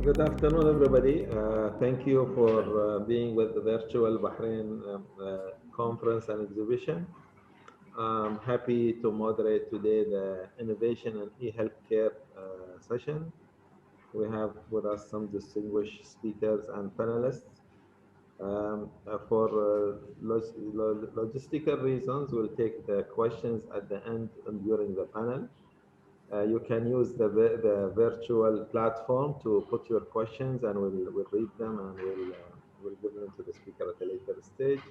Good afternoon, everybody. Thank you for being with the virtual Bahrain conference and exhibition. I'm happy to moderate today the innovation and e-healthcare session. We have with us some distinguished speakers and panelists. For logistical reasons, we'll take the questions at the end and during the panel. You can use the virtual platform to put your questions, and we'll read them and we'll give them to the speaker at a later stage.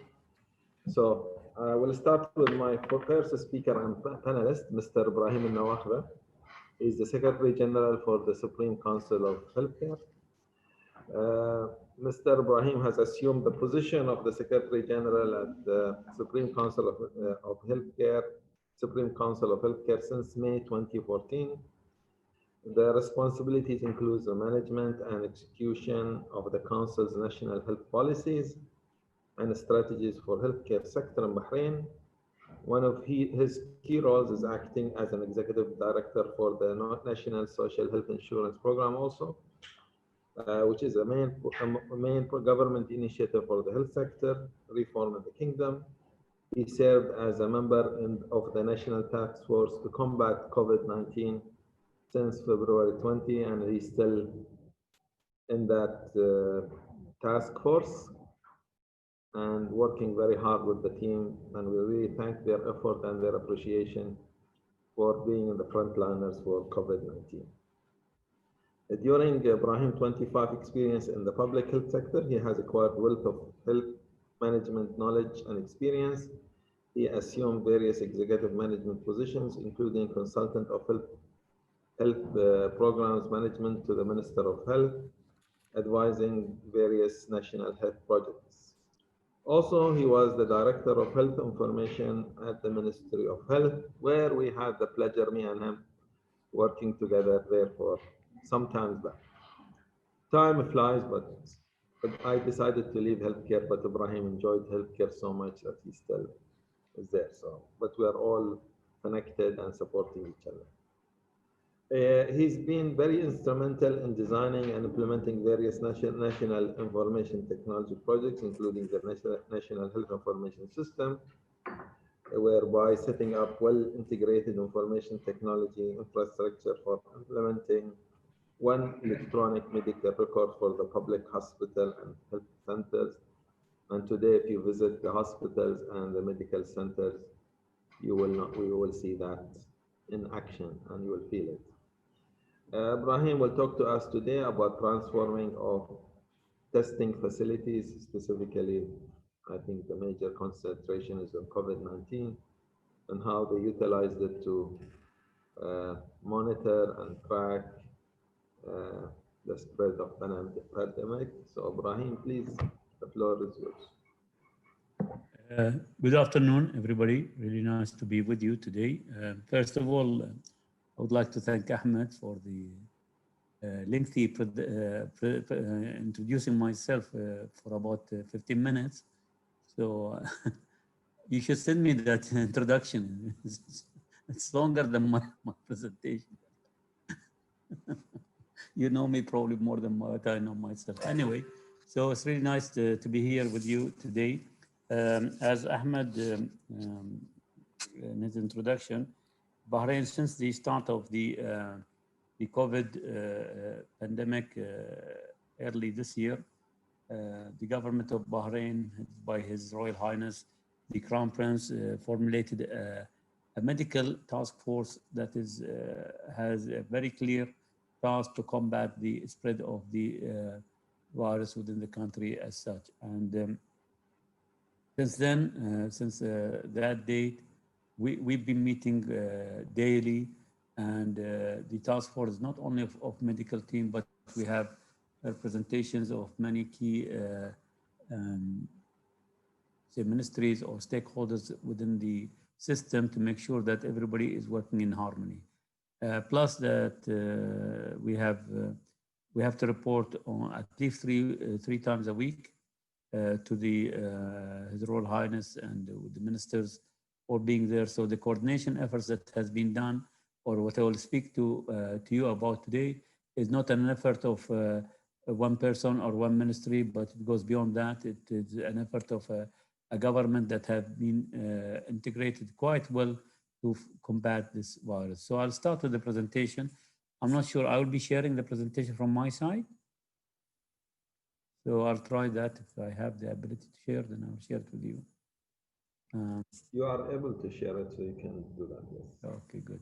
So we'll start with my first speaker and panelist, Mr. Ibrahim al-Nawakhda. He's the Secretary General for the Supreme Council of Healthcare. Mr. Ibrahim has assumed the position of the Secretary General at the Supreme Council of Healthcare, Supreme Council of Healthcare since May 2014. The responsibilities include the management and execution of the Council's national health policies and strategies for healthcare sector in Bahrain. One of his key roles is acting as an executive director for the National Social Health Insurance Program also, which is a main government initiative for the health sector reform in the kingdom. He served as a member of the National Task Force to combat COVID-19 since February 20, and he's still in that task force and working very hard with the team, and we really thank their effort and their appreciation for being in the frontliners for COVID-19. During Ibrahim's 25 experience in the public health sector, he has acquired wealth of health management knowledge and experience. He assumed various executive management positions, including consultant of health programs management to the Minister of Health, advising various national health projects. Also, he was the Director of Health Information at the Ministry of Health, where we had the pleasure, me and him, working together there for some time back. Time flies, but I decided to leave healthcare, but Ibrahim enjoyed healthcare so much that he still is there. So, but we are all connected and supporting each other. He's been very instrumental in designing and implementing various national information technology projects, including the National Health Information System, whereby setting up well-integrated information technology infrastructure for implementing one electronic medical record for the public hospital and health centers. And today, if you visit the hospitals and the medical centers, you will see that in action and you will feel it. Ibrahim will talk to us today about transforming of testing facilities. Specifically, I think the major concentration is on COVID-19 and how they utilized it to monitor and track the spread of pandemic. So Ibrahim, please, the floor is yours. Good afternoon, everybody. Really nice to be with you today. First of all, I would like to thank Ahmed for the lengthy introducing myself for about 15 minutes. So you should send me that introduction. It's longer than my presentation. You know me probably more than what I know myself. Anyway, so it's really nice to be here with you today. As Ahmed in his introduction, Bahrain, since the start of the COVID pandemic early this year, the government of Bahrain, by His Royal Highness, the Crown Prince, formulated a medical task force that has a very clear task to combat the spread of the virus within the country as such. And since then, since that date, we've been meeting daily, and the task force is not only of medical team, but we have representations of many key say ministries or stakeholders within the system to make sure that everybody is working in harmony. Plus that we have to report on at least three times a week to the His Royal Highness and the ministers for being there. So the coordination efforts that has been done, or what I will speak to you about today, is not an effort of one person or one ministry, but it goes beyond that. It is an effort of a government that have been integrated quite well to combat this virus. So I'll start with the presentation. I'm not sure, I will be sharing the presentation from my side. So I'll try that. If I have the ability to share, then I'll share it with you. You are able to share it, so you can do that, yes. Okay, good.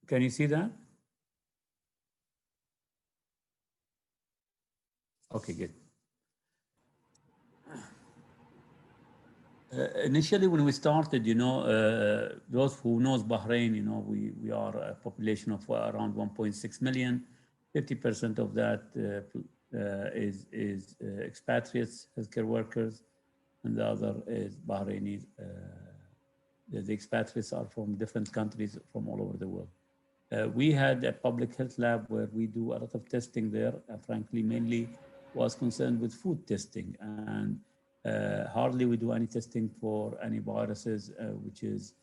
Can you see that? Okay, good. Initially, when we started, those who knows Bahrain, we are a population of around 1.6 million. 50% of that is expatriates, healthcare workers, and the other is Bahrainis. The expatriates are from different countries from all over the world. We had a public health lab where we do a lot of testing there, frankly, mainly was concerned with food testing. And hardly we do any testing for any viruses, which is,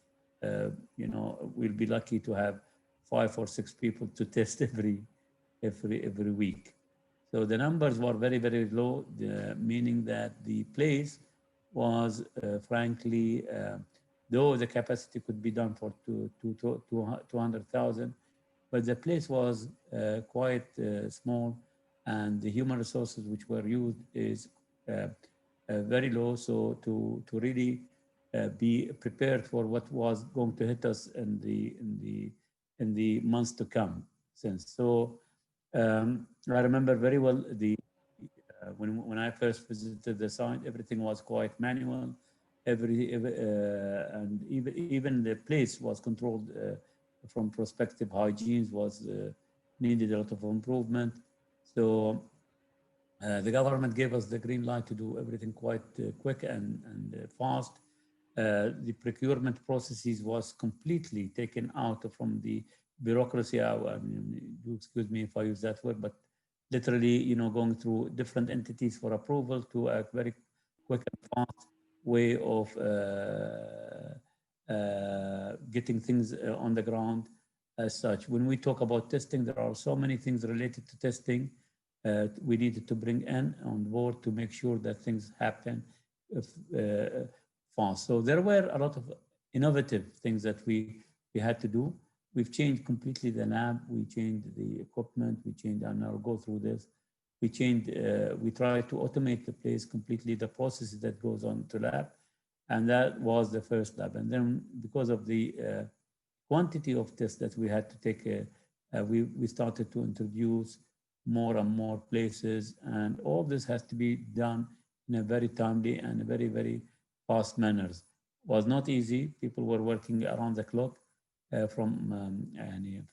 we'll be lucky to have 5 or 6 people to test every week. So the numbers were very, very low, meaning that the place was, frankly, though the capacity could be done for 200,000, but the place was quite small, and the human resources which were used is very low. So to really be prepared for what was going to hit us in the months to come. I remember very well when I first visited the site, everything was quite manual. And even the place was controlled from prospective hygiene was needed a lot of improvement. So the government gave us the green light to do everything quite quick and fast. The procurement processes was completely taken out from the bureaucracy. I mean, do excuse me if I use that word, but literally, going through different entities for approval to a very quick and fast way of getting things on the ground as such. When we talk about testing, there are so many things related to testing we needed to bring in on board to make sure that things happen fast. So there were a lot of innovative things that we had to do. We've changed completely the lab. We changed the equipment. We changed, and I'll go through this. We tried to automate the place completely, the processes that goes on to lab. And that was the first lab. And then because of the quantity of tests that we had to take, we started to introduce more and more places. And all this has to be done in a very timely and a very, very fast manners. It was not easy. People were working around the clock from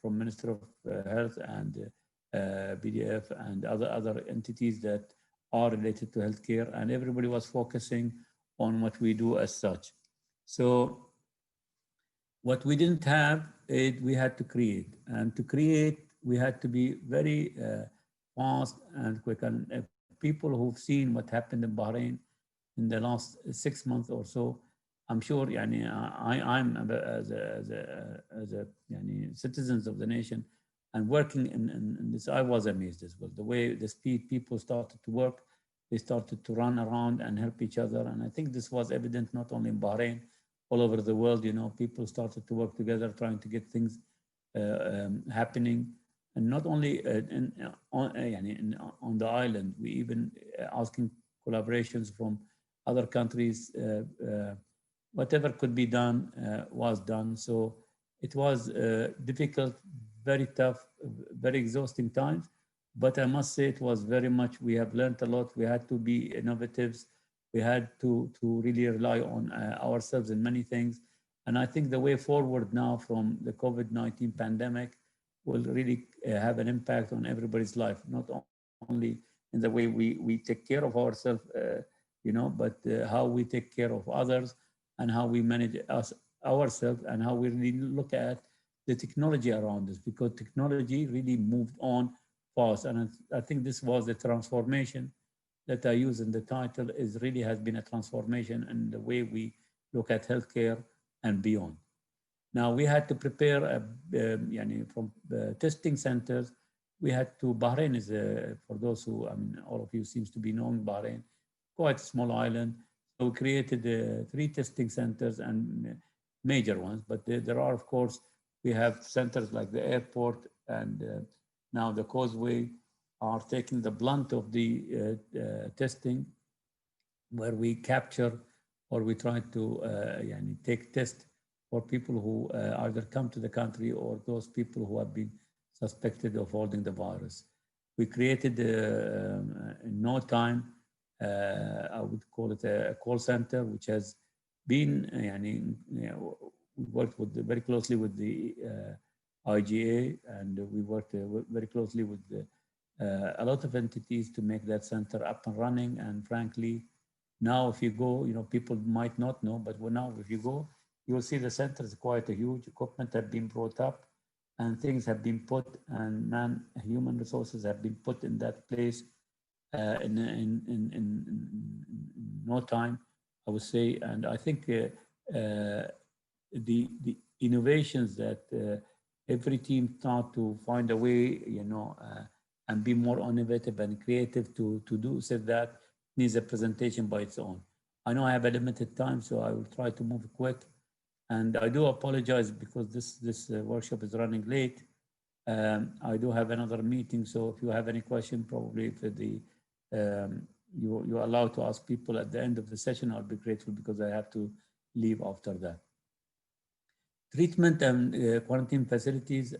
Minister of Health and BDF and other entities that are related to healthcare, and everybody was focusing on what we do as such. So what we didn't have, we had to create. And to create, we had to be very fast and quick. And people who've seen what happened in Bahrain in the last 6 months or so, I'm sure I'm as a citizens of the nation and working in this, I was amazed as well. The way, the speed people started to work, they started to run around and help each other. And I think this was evident not only in Bahrain, all over the world. People started to work together, trying to get things happening. And not only on the island, we even asking collaborations from other countries. Whatever could be done was done. So it was difficult, very tough, very exhausting times. But I must say it was very much, we have learned a lot. We had to be innovative. We had to really rely on ourselves in many things. And I think the way forward now from the COVID-19 pandemic will really have an impact on everybody's life, not only in the way we take care of ourselves, but how we take care of others and how we manage ourselves and how we really look at the technology around us, because technology really moved on fast. And I think this was the transformation that I use in the title, is really has been a transformation in the way we look at healthcare and beyond. Now we had to prepare from testing centers. We had to, Bahrain is, for those who, I mean, all of you seems to be knowing Bahrain, quite a small island. So we created 3 testing centers and major ones, but there are, of course, we have centers like the airport and now the causeway are taking the blunt of the testing, where we capture or we try to take tests for people who either come to the country or those people who have been suspected of holding the virus. We created in no time, I would call it a call center, which has been, we worked very closely with the IGA, and we worked very closely with a lot of entities to make that center up and running. And frankly, now if you go, people might not know, but now if you go, you will see the center is quite a huge. Equipment have been brought up and things have been put, and human resources have been put in that place in no time, I would say. And I think the innovations that every team thought to find a way, and be more innovative and creative to do so that needs a presentation by its own. I know I have a limited time, so I will try to move quick. And I do apologize because this workshop is running late. I do have another meeting, so if you have any question, probably if you're allowed to ask people at the end of the session, I'll be grateful because I have to leave after that. Treatment and quarantine facilities,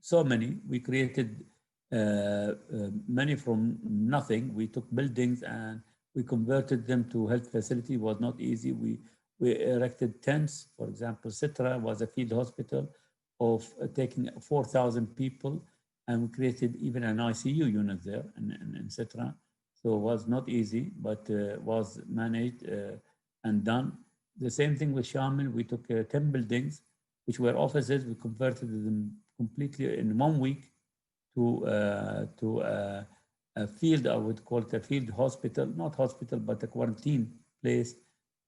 so many. We created many from nothing. We took buildings and we converted them to health facility. It was not easy. We erected tents. For example, Sitra was a field hospital of taking 4,000 people, and we created even an ICU unit there in Sitra. So it was not easy, but was managed and done. The same thing with Shamil. We took 10 buildings, which were offices. We converted them completely in 1 week to a field, I would call it a field hospital, not hospital, but a quarantine place,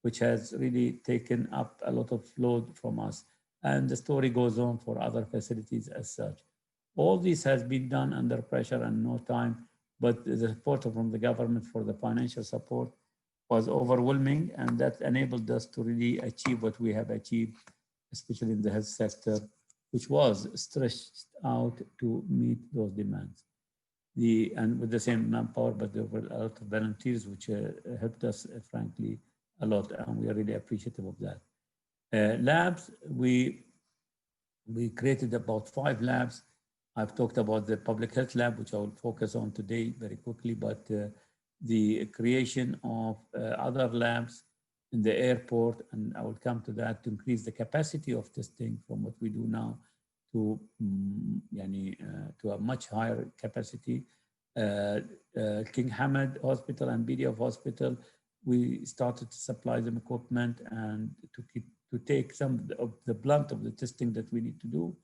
which has really taken up a lot of load from us. And the story goes on for other facilities as such. All this has been done under pressure and no time, but the support from the government for the financial support was overwhelming, and that enabled us to really achieve what we have achieved, especially in the health sector, which was stretched out to meet those demands. And with the same manpower, but there were a lot of volunteers, which helped us, frankly, a lot, and we are really appreciative of that. Labs, we created about 5 labs. I've talked about the public health lab, which I will focus on today very quickly, but the creation of other labs in the airport, and I will come to that, to increase the capacity of testing from what we do now to a much higher capacity. King Hamad Hospital and BDF Hospital, we started to supply them equipment and to take some of the blunt of the testing that we need to do.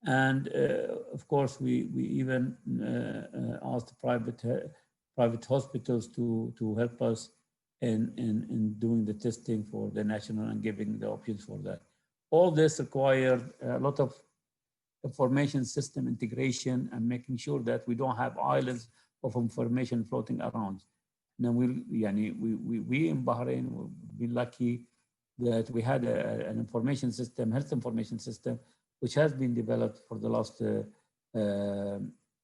And of course, we even asked private hospitals to help us in doing the testing for the national and giving the options for that. All this required a lot of information system integration and making sure that we don't have islands of information floating around. Now we in Bahrain will be lucky that we had an information system, health information system, which has been developed for the last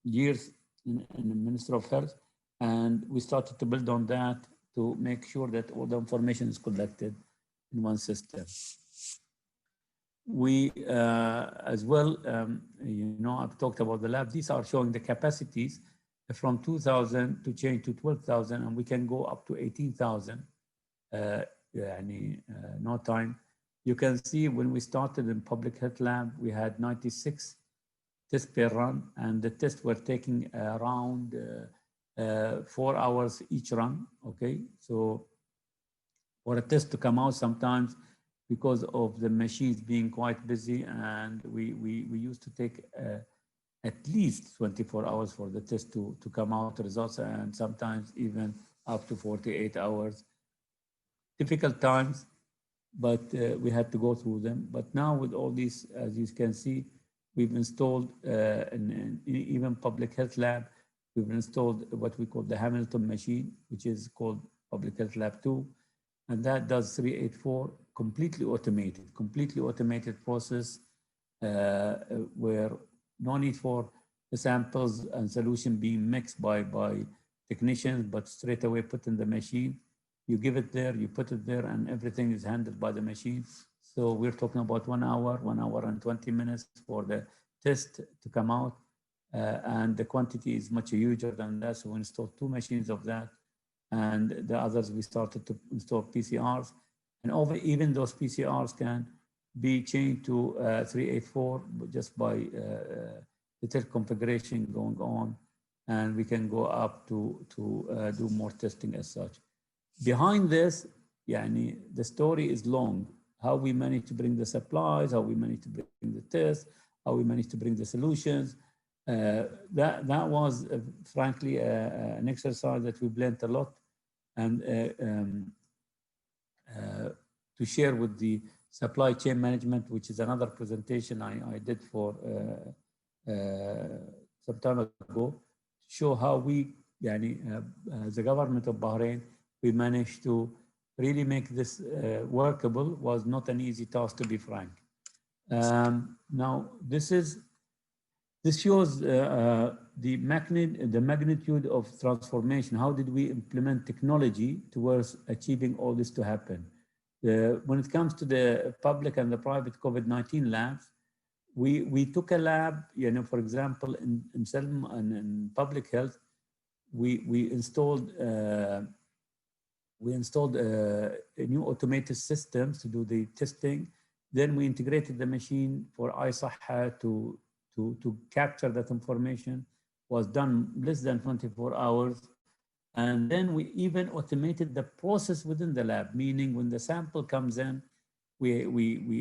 years in the Ministry of Health. And we started to build on that to make sure that all the information is collected in one system. We, as well, I've talked about the lab. These are showing the capacities from 2,000 to change to 12,000, and we can go up to 18,000. No time. You can see when we started in public health lab, we had 96 tests per run, and the tests were taking around 4 hours each run. Okay, so for a test to come out, sometimes because of the machines being quite busy, and we used to take at least 24 hours for the test to come out the results, and sometimes even up to 48 hours. Difficult times, but we had to go through them. But now with all these, as you can see, we've installed in even public health lab, we've installed what we call the Hamilton machine, which is called Public Health Lab 2. And that does 384, completely automated process where no need for the samples and solution being mixed by technicians, but straight away put in the machine. You give it there, you put it there, and everything is handled by the machine. So we're talking about 1 hour, 1 hour and 20 minutes for the test to come out. And the quantity is much huger than that. So we installed 2 machines of that. And the others, we started to install PCRs. And even those PCRs can be changed to 384 just by little configuration going on. And we can go up to do more testing as such. Behind this, the story is long. How we managed to bring the supplies, how we managed to bring the tests, how we managed to bring the solutions. That was, frankly, an exercise that we've learned a lot, and to share with the supply chain management, which is another presentation I did for some time ago, to show how we, the government of Bahrain, we managed to really make this workable. Was not an easy task, to be frank. Now, this shows the magnitude of transformation. How did we implement technology towards achieving all this to happen? When it comes to the public and the private COVID-19 labs, we took a lab, for example, in Selma and in public health, we installed new automated systems to do the testing. Then we integrated the machine for iSahha to capture that information. Was done less than 24 hours. And then we even automated the process within the lab, meaning when the sample comes in, we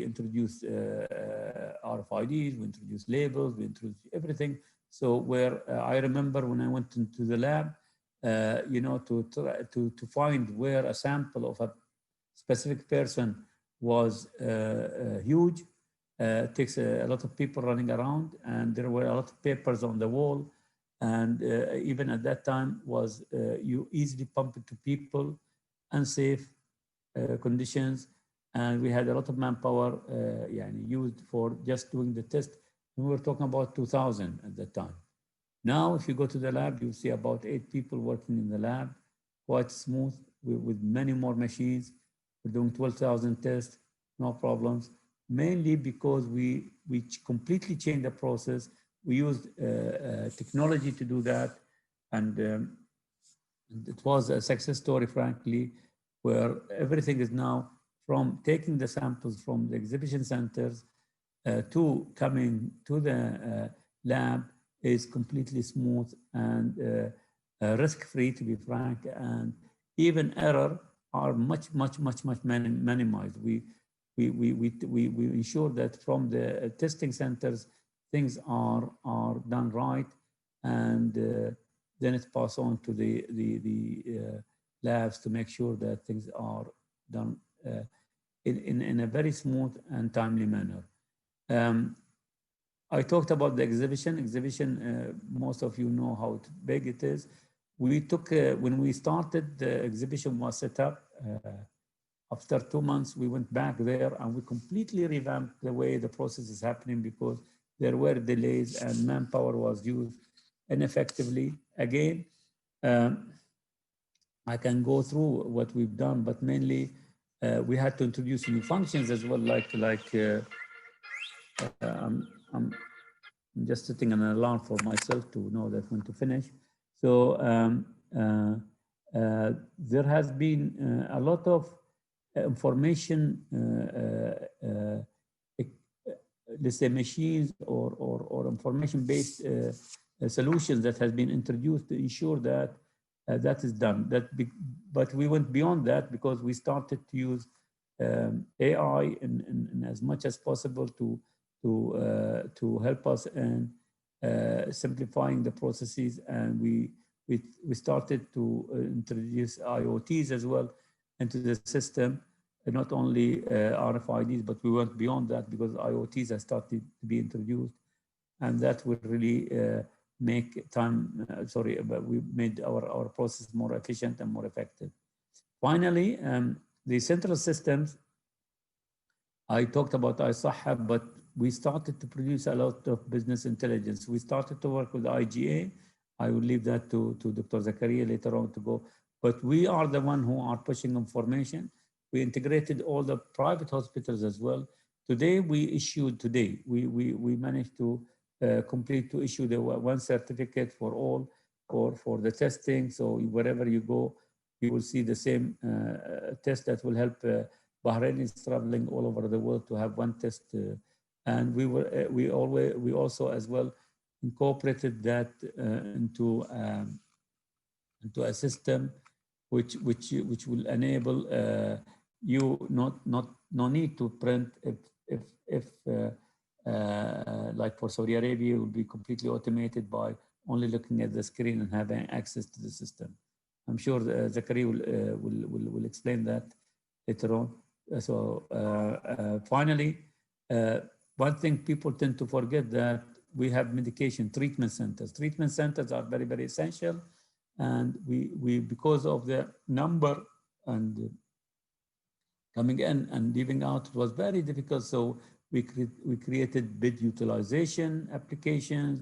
introduce RFIDs, we introduce labels, we introduce everything. So where I remember when I went into the lab, to find where a sample of a specific person was huge, takes a lot of people running around, and there were a lot of papers on the wall. And even at that time was you easily pump it to people, unsafe conditions. And we had a lot of manpower used for just doing the test. We were talking about 2,000 at that time. Now, if you go to the lab, you see about 8 people working in the lab, quite smooth, with many more machines. We're doing 12,000 tests, no problems, mainly because we completely changed the process. We used technology to do that. And it was a success story, frankly, where everything is now from taking the samples from the exhibition centers to coming to the lab is completely smooth and risk-free, to be frank, and even error are much minimized. We ensure that from the testing centers things are done right, and then it's passed on to the labs to make sure that things are done in a very smooth and timely manner. I talked about the exhibition. Most of you know how big it is. We took, when we started, the exhibition was set up. After 2 months, we went back there and we completely revamped the way the process is happening, because there were delays and manpower was used ineffectively. Again, I can go through what we've done, but mainly we had to introduce new functions as well, I'm just setting an alarm for myself to know that when to finish. So there has been a lot of information, let's say machines or information-based solutions that has been introduced to ensure that that is done. But we went beyond that, because we started to use AI in as much as possible to help us in simplifying the processes, and we started to introduce IoTs as well into the system. not only RFIDs, but we went beyond that because IoTs have started to be introduced, and that will really make time, but we made our process more efficient and more effective. Finally, the central systems, I talked about iSahab, but we started to produce a lot of business intelligence. We started to work with IGA. I will leave that to Dr. Zakaria later on to go. But we are the one who are pushing information. We integrated all the private hospitals as well. Today, we managed to complete to issue the one certificate for all for the testing. So wherever you go, you will see the same test that will help Bahrain is traveling all over the world to have one test, and we also as well incorporated that into a system which will enable you no need to print if like for Saudi Arabia, it will be completely automated by only looking at the screen and having access to the system. I'm sure Zakaria will explain that later on. So finally, one thing people tend to forget that we have medication treatment centers. Treatment centers are very, very essential. And we because of the number and coming in and leaving out, it was very difficult. So we created bed utilization applications.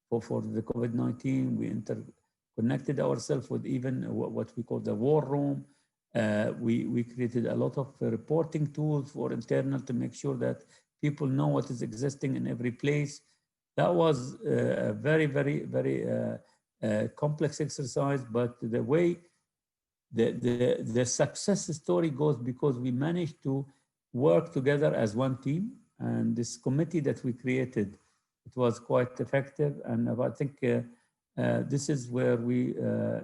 For the COVID-19, we interconnected ourselves with even what we call the war room. We created a lot of reporting tools for internal to make sure that people know what is existing in every place. That was a very, very, very complex exercise, but the way the success story goes because we managed to work together as one team, and this committee that we created, it was quite effective, and I think this is where we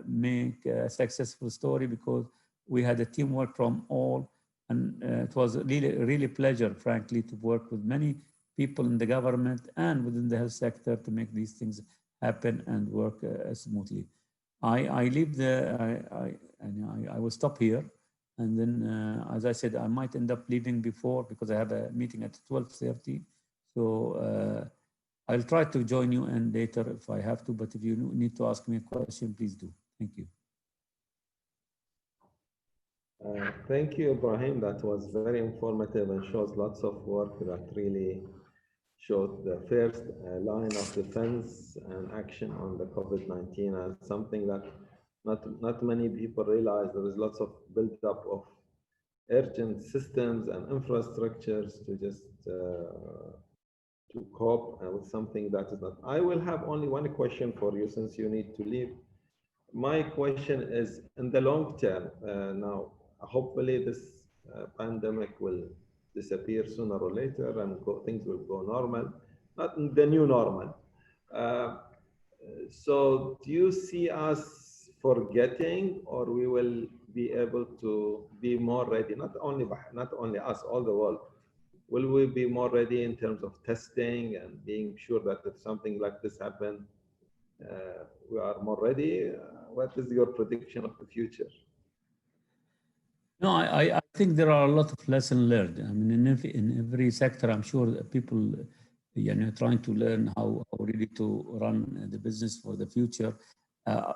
make a successful story because we had a teamwork from all, and it was really pleasure, frankly, to work with many people in the government and within the health sector to make these things happen and work smoothly. I leave I will stop here, and then as I said, I might end up leaving before because I have a meeting at 12:30. So I'll try to join you in later if I have to, but if you need to ask me a question, please do. Thank you. Thank you, Ibrahim. That was very informative and shows lots of work that really showed the first line of defense and action on the COVID-19 as something that not many people realize. There is lots of build-up of urgent systems and infrastructures to just to cope with something that is not. I will have only one question for you since you need to leave. My question is, in the long term, now, hopefully this pandemic will disappear sooner or later and things will go normal, not the new normal. So do you see us forgetting, or we will be able to be more ready, not only us, all the world? Will we be more ready in terms of testing and being sure that if something like this happens, we are more ready? What is your prediction of the future? No, I think there are a lot of lessons learned. I mean, in every sector, I'm sure that people trying to learn how really to run the business for the future.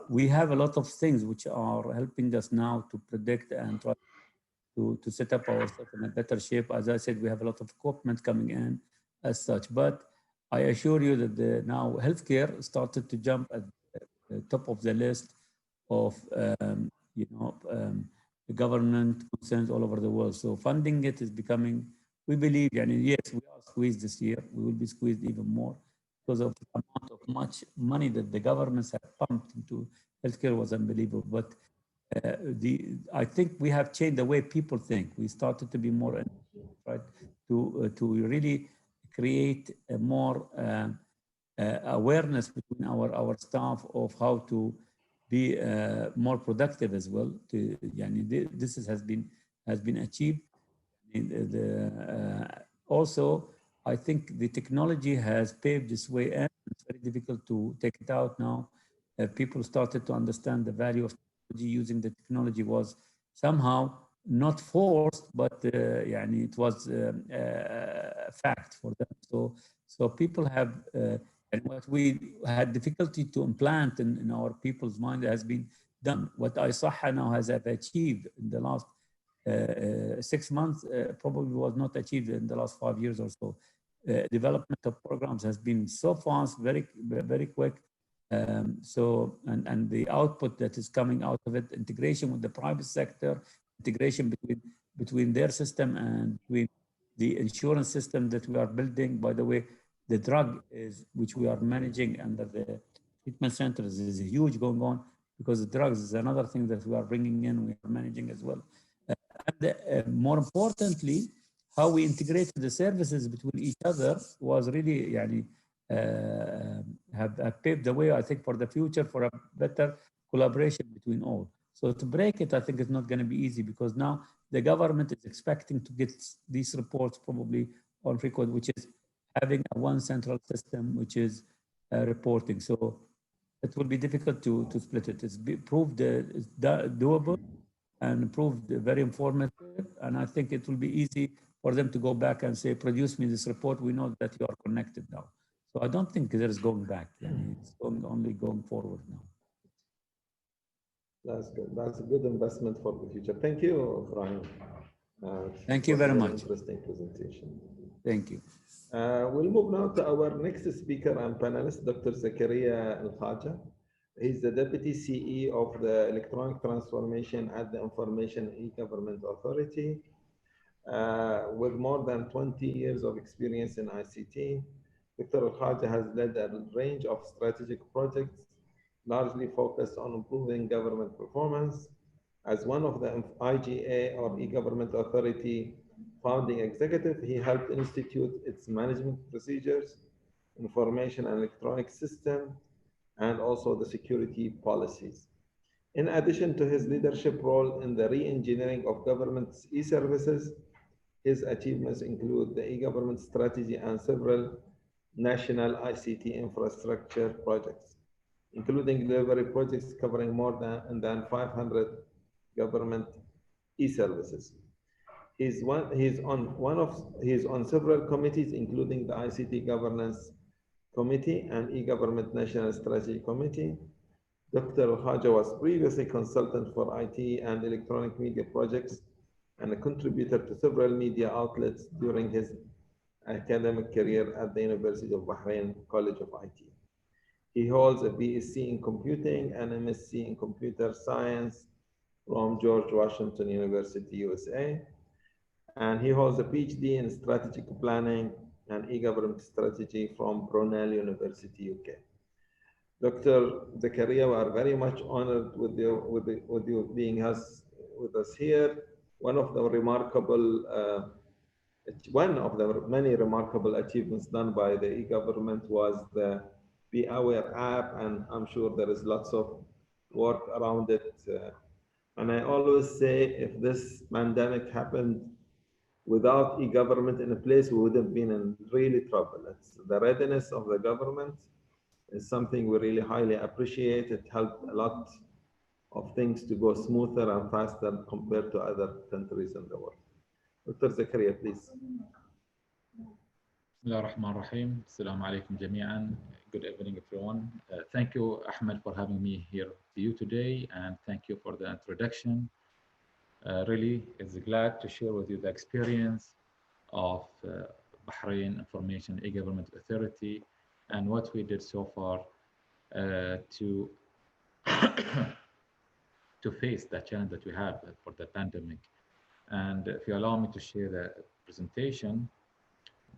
We have a lot of things which are helping us now to predict and try to set up ourselves in a better shape. As I said, we have a lot of equipment coming in as such. But I assure you that now healthcare started to jump at the top of the list of the government concerns all over the world. So funding it is becoming, we believe, yes, we are squeezed this year. We will be squeezed even more because of the amount of much money that the governments have pumped into healthcare was unbelievable. But I think we have changed the way people think. We started to be more, right, to really create a more awareness between our staff of how to be more productive as well. This has been achieved. Also, I think the technology has paved this way, and it's very difficult to take it out now. People started to understand the value of technology. Using the technology was somehow not forced, but يعني it was a fact for them. So people have, and what we had difficulty to implant in our people's mind has been done. What ISAHA now has have achieved in the last 6 months probably was not achieved in the last 5 years or so. Development of programs has been so fast, very quick. And the output that is coming out of it, integration with the private sector, integration between their system and between the insurance system that we are building. By the way, the drug which we are managing under the treatment centers is huge going on, because the drugs is another thing that we are bringing in, we are managing as well. And more importantly, how we integrated the services between each other was really have paved the way, I think, for the future, for a better collaboration between all. So to break it, I think it's not going to be easy, because now the government is expecting to get these reports probably on record, which is having one central system, which is reporting. So it will be difficult to split it. It's proved it's doable and proved very informative. And I think it will be easy for them to go back and say, produce me this report. We know that you are connected now. So I don't think there is going back. It's only going forward now. That's good. That's a good investment for the future. Thank you, Brian. Thank you very much. Interesting presentation. Thank you. We'll move now to our next speaker and panelist, Dr. Zakaria Al-Khaja. He's the Deputy CE of the Electronic Transformation at the Information E-Government Authority, with more than 20 years of experience in ICT. Dr. Al-Khaja has led a range of strategic projects, largely focused on improving government performance. As one of the IGA or E-Government Authority founding executive, he helped institute its management procedures, information and electronic system, and also the security policies. In addition to his leadership role in the re-engineering of government's e-services, his achievements include the e-government strategy and several national ICT infrastructure projects, including delivery projects covering more than 500 government e-services. He's on several committees, including the ICT Governance Committee and E-Government National Strategy Committee. Dr. Al-Khaja was previously consultant for IT and electronic media projects and a contributor to several media outlets during his academic career at the University of Bahrain College of IT. He holds a BSc in computing and MSc in computer science from George Washington University, USA. And he holds a PhD in strategic planning and e-government strategy from Brunel University, UK. Dr. Zakaria, we are very much honored with you being with us here. One of the many remarkable achievements done by the e-government was the Be Aware app, and I'm sure there is lots of work around it. And I always say, if this pandemic happened without e-government in a place, we would have been in really trouble. It's the readiness of the government is something we really highly appreciate. It helped a lot of things to go smoother and faster compared to other countries in the world. Dr. Zakaria, please. بسم الله الرحمن الرحيم. السلام عليكم جميعا. Good evening, everyone. Thank you, Ahmed, for having me here to you today, and thank you for the introduction. Really, it's glad to share with you the experience of Bahrain Information E-Government Authority and what we did so far to to face the challenge that we have for the pandemic. And if you allow me to share the presentation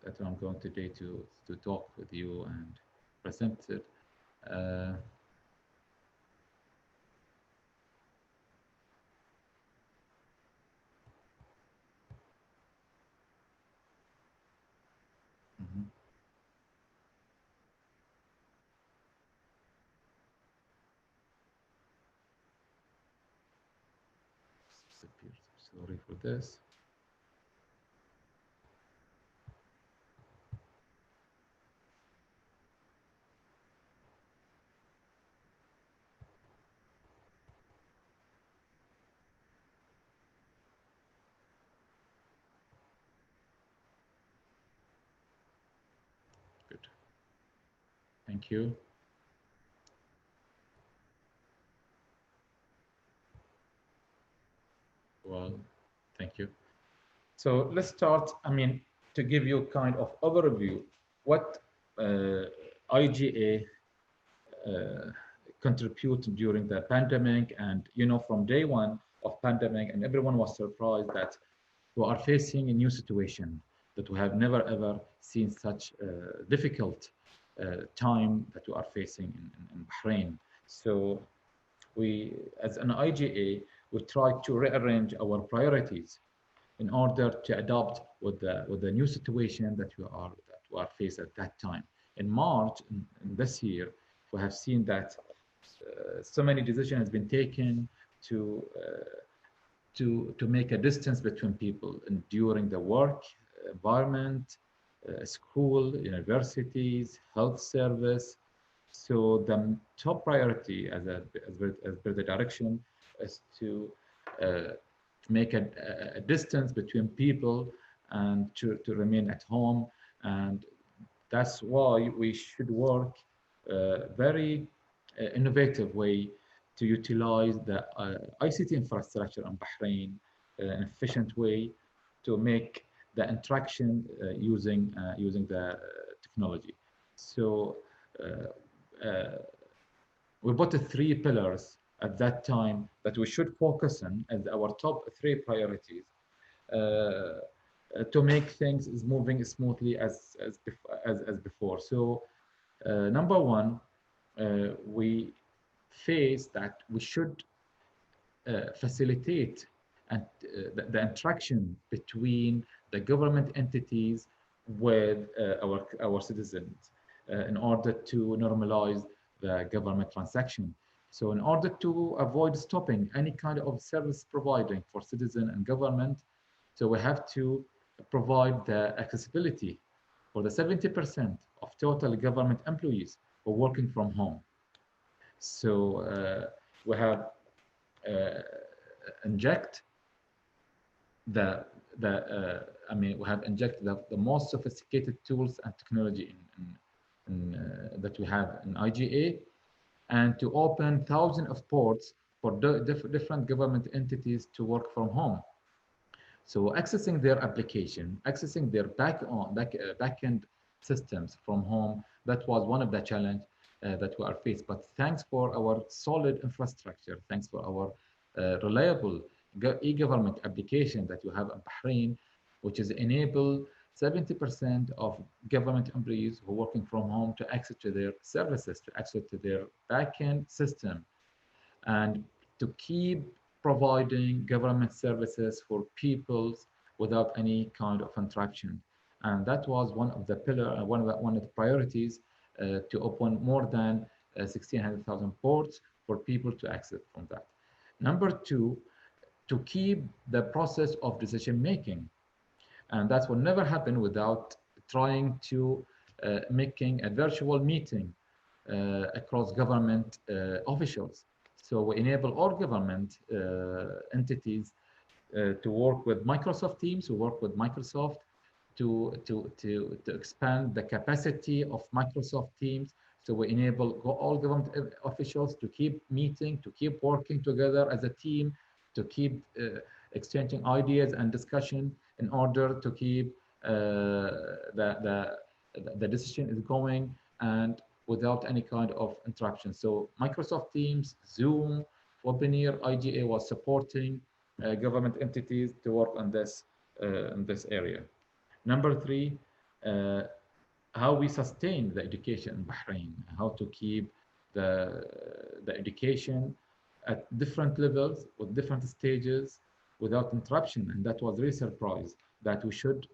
that I'm going today to talk with you and present it. Sorry for this. Thank you. Well, thank you. So let's start, I mean, to give you kind of overview, what IGA contributed during the pandemic. And, you know, from day one of pandemic, and everyone was surprised that we are facing a new situation, that we have never ever seen such difficult time that we are facing in Bahrain. So we, as an IGA, we try to rearrange our priorities in order to adapt with the new situation that we are faced at that time. In March in this year, we have seen that so many decisions has been taken to to make a distance between people and during the work environment, school, universities, health service. So the top priority as per the direction is to uh, make a distance between people and to remain at home. And that's why we should work very innovative way to utilize the ICT infrastructure in Bahrain in an efficient way to make the interaction using the technology. So we put the three pillars at that time that we should focus on as our top three priorities to make things is moving smoothly as before. So number one, we face that we should facilitate and the interaction between the government entities with our citizens in order to normalize the government transaction. So in order to avoid stopping any kind of service providing for citizen and government, so we have to provide the accessibility for the 70% of total government employees who are working from home. So we have uh, inject I mean, we have injected the most sophisticated tools and technology that we have in IGA, and to open thousands of ports for different government entities to work from home. So accessing their application, accessing their back-end systems from home, that was one of the challenge that we are faced. But thanks for our solid infrastructure, thanks for our reliable e-government application that you have in Bahrain, which is enable 70% of government employees who are working from home to access to their services, to access to their back-end system, and to keep providing government services for peoples without any kind of interruption. And that was one of the pillar, one of the priorities to open more than 1,600,000 ports for people to access from that. Number two, to keep the process of decision making. And that will never happen without trying to making a virtual meeting across government officials. So we enable all government entities to work with Microsoft Teams, to work with Microsoft to expand the capacity of Microsoft Teams. So we enable all government officials to keep meeting, to keep working together as a team, to keep exchanging ideas and discussion in order to keep the decision is going and without any kind of interruption. So Microsoft Teams, Zoom, Webinar, IGA was supporting government entities to work on this in this area. Number three, how we sustain the education in Bahrain, how to keep the education at different levels with different stages without interruption. And that was really surprised that we should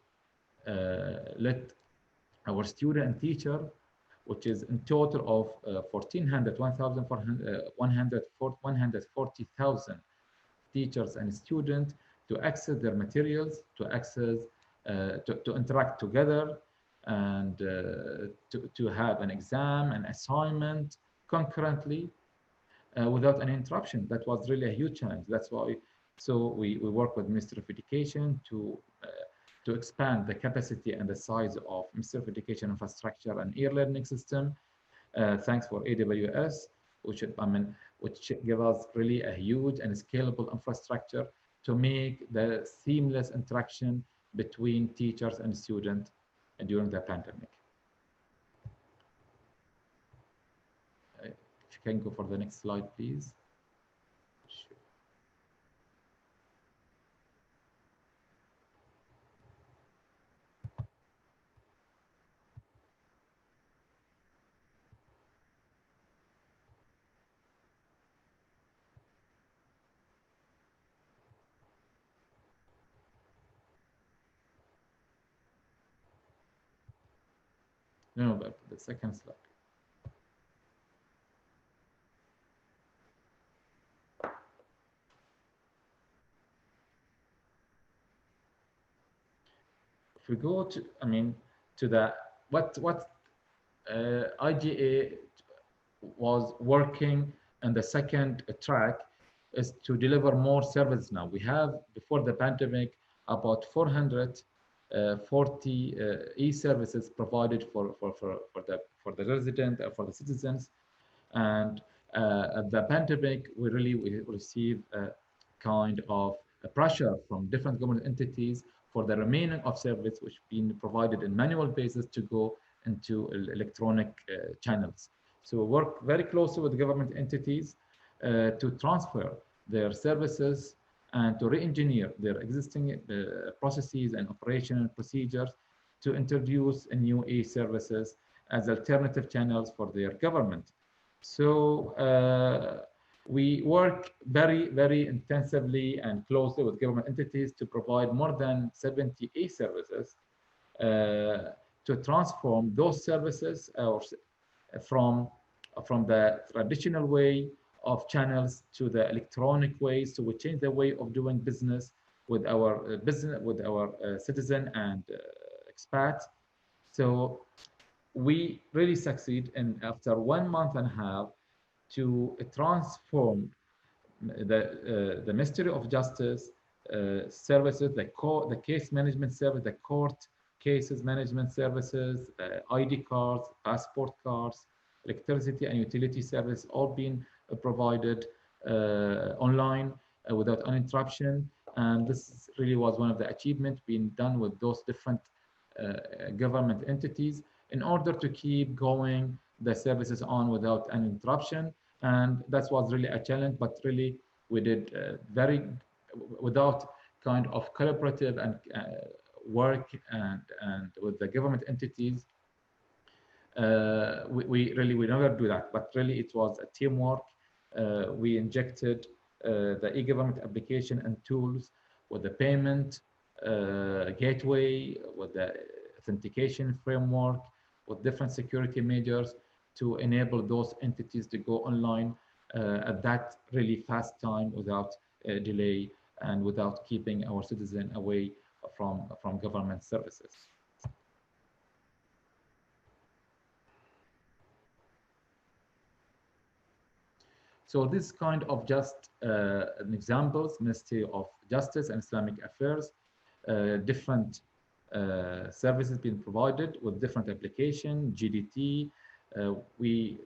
let our student and teacher, which is in total of 140,000 teachers and students, to access their materials, to access, to interact together, and to have an exam, an assignment concurrently without any interruption. That was really a huge challenge. That's why, so we work with Ministry of Education to expand the capacity and the size of Ministry of Education infrastructure and e-learning system thanks for AWS, which give us really a huge and scalable infrastructure to make the seamless interaction between teachers and students during the pandemic. If you can go for the next slide, please. Sure. No, but the second slide. If we go to, to the what IGA was working on the second track is to deliver more service now. We have, before the pandemic, about 440 e-services provided for the resident and for the citizens. And at the pandemic, we received a kind of a pressure from different government entities for the remaining of service which been provided in manual basis to go into electronic channels. So we work very closely with government entities to transfer their services and to re-engineer their existing processes and operational procedures to introduce new e-services as alternative channels for their government. So we work very, very intensively and closely with government entities to provide more than 70 e-services to transform those services from the traditional way of channels to the electronic way. So we change the way of doing business with our citizen and expat. So we really succeed in, after 1 month and a half, to transform the Ministry of Justice services, the case management service, the court cases management services, ID cards, passport cards, electricity and utility service, all being provided online without an interruption. And this really was one of the achievements being done with those different government entities in order to keep going the services on without an interruption. And that was really a challenge, but really we did without kind of collaborative and work and with the government entities. We never do that, but really it was a teamwork. We injected the e-government application and tools with the payment gateway, with the authentication framework, with different security measures to enable those entities to go online at that really fast time without delay and without keeping our citizen away from government services. So this kind of just examples, Ministry of Justice and Islamic Affairs, different services being provided with different application, GDT. We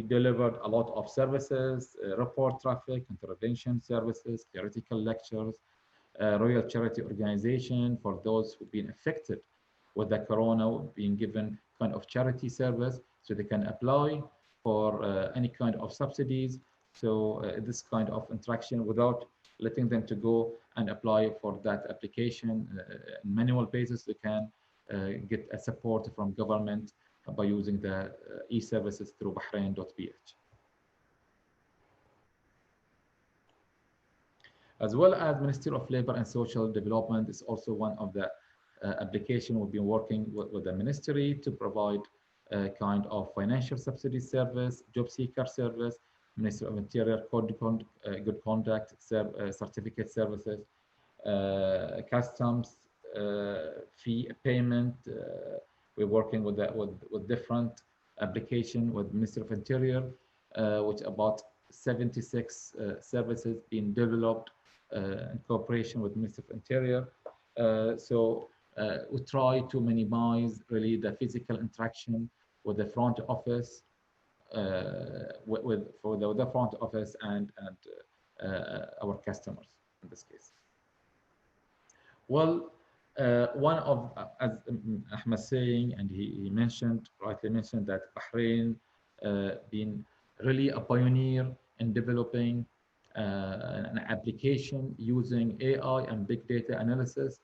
delivered a lot of services, report traffic, intervention services, theoretical lectures, Royal Charity Organization for those who've been affected with the corona, being given kind of charity service so they can apply for any kind of subsidies. So this kind of interaction without letting them to go and apply for that application in manual basis, they can get a support from government by using the e-services through Bahrain.ph. As well as Ministry of Labor and Social Development is also one of the application we've been working with the ministry to provide a kind of financial subsidy service, job seeker service, Ministry of Interior good conduct certificate services, customs fee payment. We're working with different application with Ministry of Interior, which about 76 services being developed in cooperation with Ministry of Interior. So we try to minimize really the physical interaction with the front office for the front office and our customers in this case. Well, one of, as Ahmed saying, and he mentioned, rightly mentioned, that Bahrain been really a pioneer in developing an application using AI and big data analysis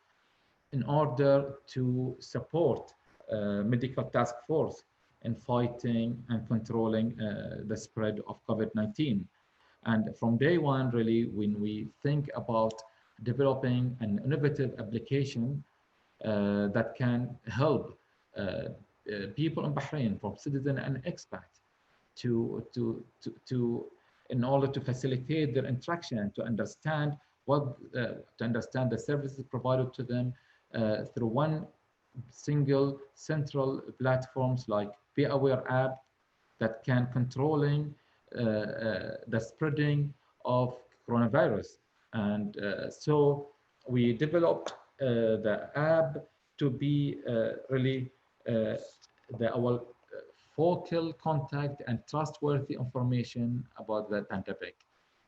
in order to support medical task force in fighting and controlling the spread of COVID-19. And from day one, really, when we think about developing an innovative application that can help people in Bahrain, from citizen and expat, to in order to facilitate their interaction, to understand to understand the services provided to them through one single central platforms like Be Aware app that can controlling the spreading of coronavirus. And so we developed the app to be really our focal contact and trustworthy information about the pandemic.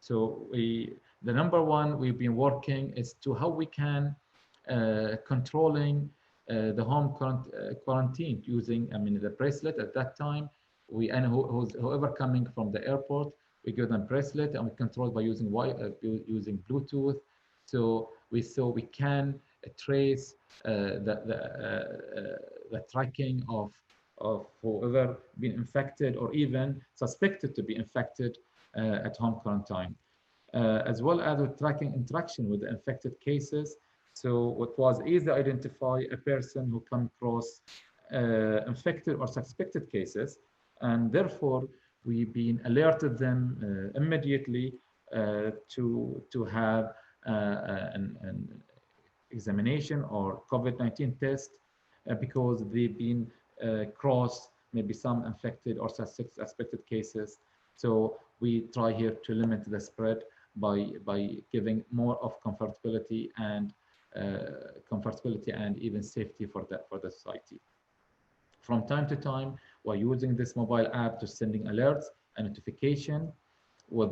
So the number one we've been working is to how we can controlling the home quarantine using, the bracelet at that time. And whoever coming from the airport, we give them bracelet and we control by using using Bluetooth. So we can trace the tracking of whoever been infected or even suspected to be infected at home quarantine, as well as with tracking interaction with the infected cases. So it was easy to identify a person who come across infected or suspected cases, and therefore we've been alerted them immediately to have an examination or COVID-19 test because they've been cross maybe some infected or suspected cases. So we try here to limit the spread by giving more of comfortability and even safety for the society. From time to time, we're using this mobile app to sending alerts and notification with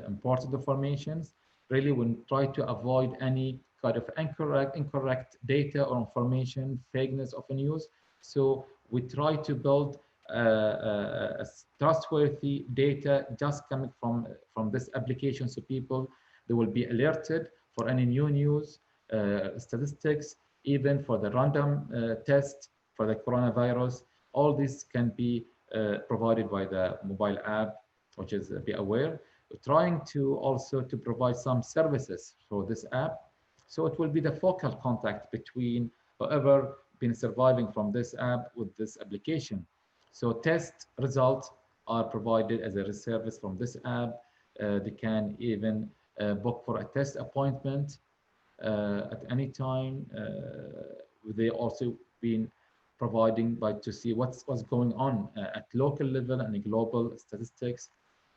important informations. Really, we try to avoid any kind of incorrect data or information, fakeness of a news. So we try to build a trustworthy data just coming from this application, so people, they will be alerted for any new news, statistics, even for the random test for the coronavirus. All this can be provided by the mobile app, which is Be Aware. We're trying to also to provide some services for this app. So it will be the focal contact between whoever been surviving from this app with this application. So test results are provided as a service from this app. They can even book for a test appointment at any time. They also been providing to see what's going on at local level and global statistics.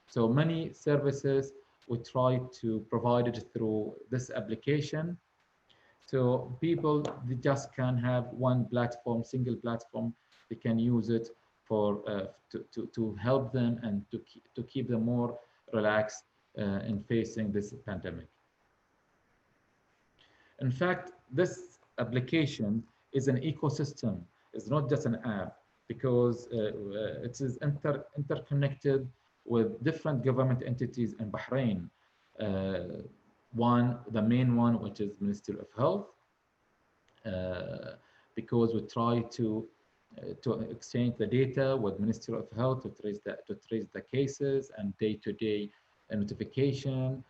So many services we try to provide it through this application. So people, they just can have one platform, single platform. They can use it for to help them and to keep them more relaxed in facing this pandemic. In fact, this application is an ecosystem. It's not just an app, because it is interconnected with different government entities in Bahrain. The main one, which is Ministry of Health, because we try to exchange the data with Ministry of Health to trace the cases and day-to-day notification,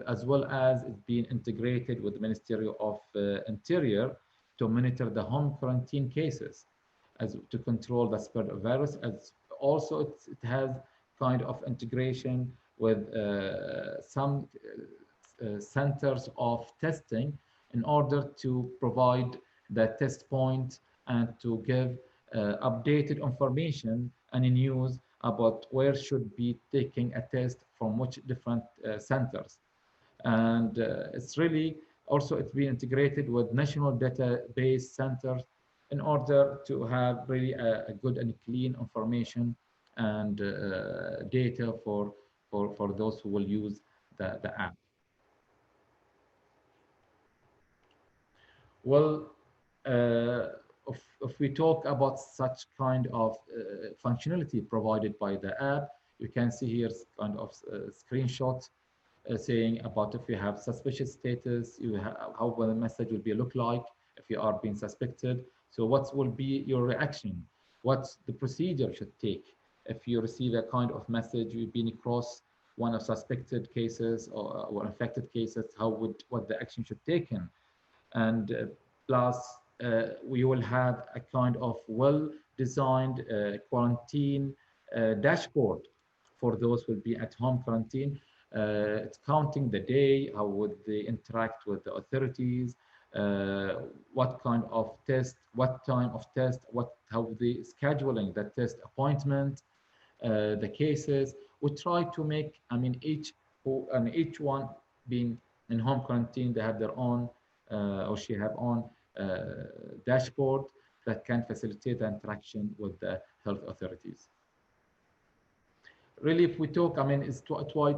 as well as it's being integrated with the Ministry of Interior to monitor the home quarantine cases, as to control the spread of virus. As also it has kind of integration with some centers of testing in order to provide the test point and to give updated information and news about where should be taking a test from which different centers. And it's really also it's been integrated with national database centers in order to have really a good and clean information and data for those who will use the app. Well, if we talk about such kind of functionality provided by the app, you can see here kind of screenshot saying about if you have suspicious status, how will the message will be look like if you are being suspected. So what will be your reaction? What the procedure should take if you receive a kind of message you've been across one of suspected cases or infected cases? What the action should taken? And plus we will have a kind of well-designed quarantine dashboard for those who will be at home quarantine. It's counting the day, how would they interact with the authorities, what kind of test, what time of test, how they scheduling the test appointment, the cases. We try to make, I mean, each one being in home quarantine, they have their own or she have own dashboard that can facilitate the interaction with the health authorities. Really, if we talk, I mean, it's quite,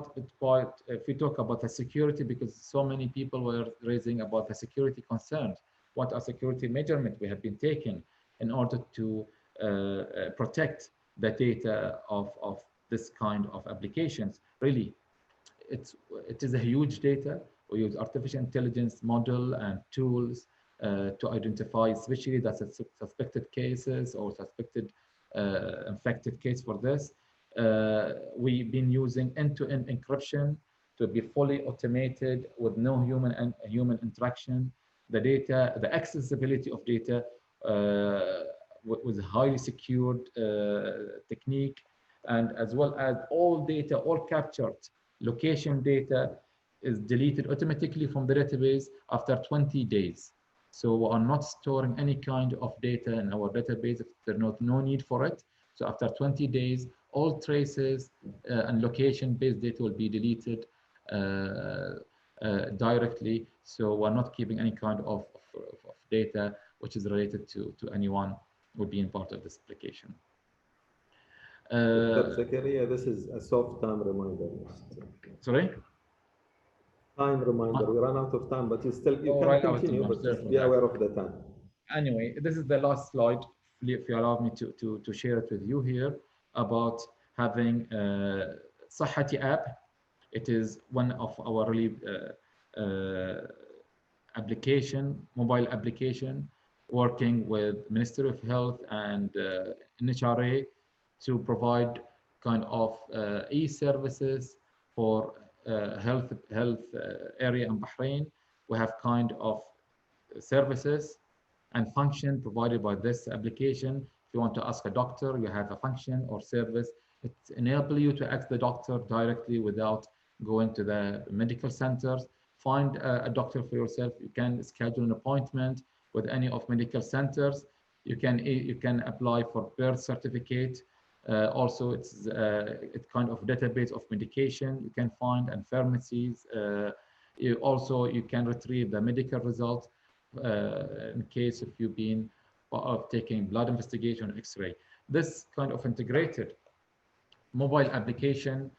if we talk about the security, because so many people were raising about the security concerns, what are security measurements we have been taking in order to protect the data of this kind of applications. Really, it is a huge data. We use artificial intelligence model and tools to identify, especially that suspected cases or suspected infected case for this. We've been using end-to-end encryption to be fully automated with no human interaction. The data, the accessibility of data with highly secured technique, and as well as all data, all captured location data is deleted automatically from the database after 20 days. So we are not storing any kind of data in our database if there's no need for it. So after 20 days, all traces and location-based data will be deleted directly. So we're not keeping any kind of data which is related to anyone who being part of this application. Dr. Zakaria, this is a soft time reminder. Sorry? Time reminder. We ran out of time, but you can right, continue, but just be aware of the time. Anyway, this is the last slide, if you allow me to share it with you here, about having Sahati app. It is one of our really mobile application, working with Ministry of Health and NHRA to provide kind of e-services for health area in Bahrain. We have kind of services and function provided by this application. If you want to ask a doctor, you have a function or service. It enables you to ask the doctor directly without going to the medical centers. Find a doctor for yourself. You can schedule an appointment with any of medical centers. You can apply for birth certificate. Also, it's kind of database of medication you can find, and pharmacies. You can retrieve the medical results in case if you've been taking blood investigation or X-ray. This kind of integrated mobile application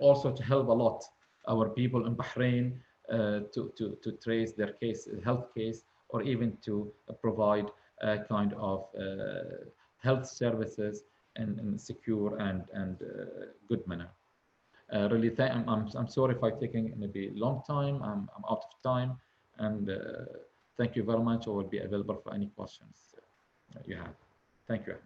also to help a lot our people in Bahrain to trace their health case, or even to provide a kind of health services in secure and good manner. Really, I'm sorry if I'm taking maybe long time. I'm out of time, and thank you very much. I will be available for any questions you have. Thank you, Ahmed.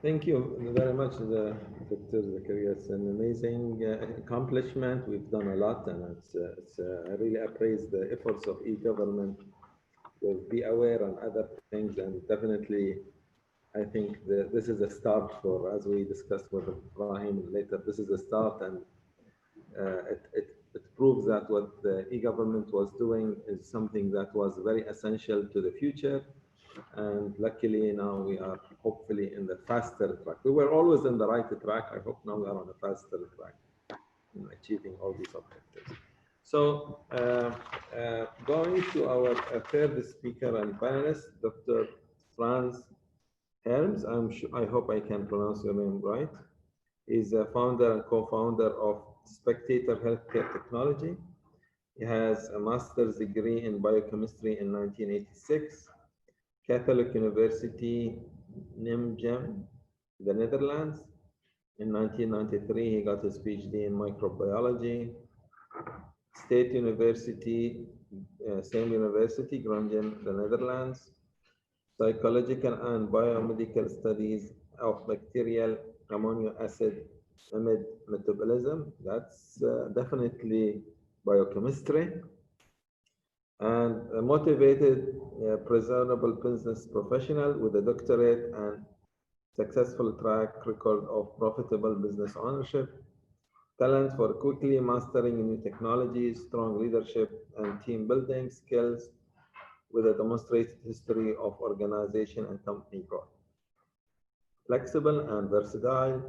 Thank you very much, Dr. Zakaria. It's an amazing accomplishment. We've done a lot, and I really appraise the efforts of e-government. We'll be aware on other things, and definitely, I think this is a start for, as we discussed with Ibrahim later, this is a start, and it proves that what the e-government was doing is something that was very essential to the future. And luckily now we are hopefully in the faster track. We were always in the right track. I hope now we are on a faster track in achieving all these objectives. So going to our third speaker and panelist, Dr. Franz Herms, I hope I can pronounce your name right, is a founder and co-founder of Spectator Healthcare Technology. He has a master's degree in biochemistry in 1986, Catholic University, Nijmegen, the Netherlands. In 1993, he got his PhD in microbiology. State University, same university, Groningen, the Netherlands. Psychological and biomedical studies of bacterial amino acid amide metabolism. That's definitely biochemistry. And a motivated, presentable business professional with a doctorate and successful track record of profitable business ownership, talent for quickly mastering new technologies, strong leadership and team building skills with a demonstrated history of organization and company growth. Flexible and versatile,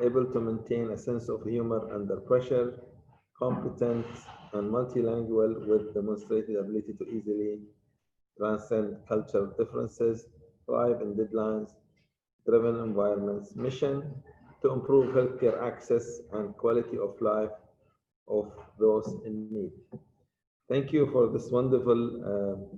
able to maintain a sense of humor under pressure, competent and multilingual with demonstrated ability to easily transcend cultural differences, thrive in deadlines, driven environments, mission to improve healthcare access and quality of life of those in need. Thank you for this wonderful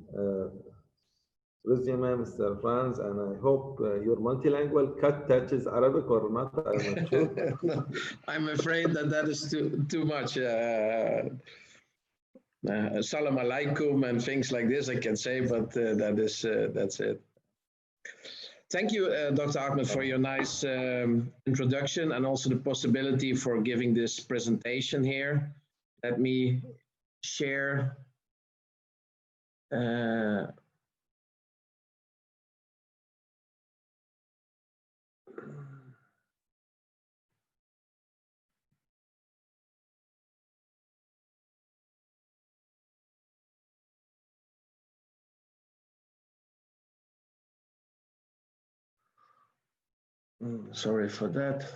resume, Mr. Franz, and I hope your multilingual cut touches Arabic or not. I'm not sure. No, I'm afraid that is too much. Salam alaikum and things like this I can say, but that's it. Thank you, Dr. Ahmed, for your nice introduction and also the possibility for giving this presentation here. Let me share. Sorry for that.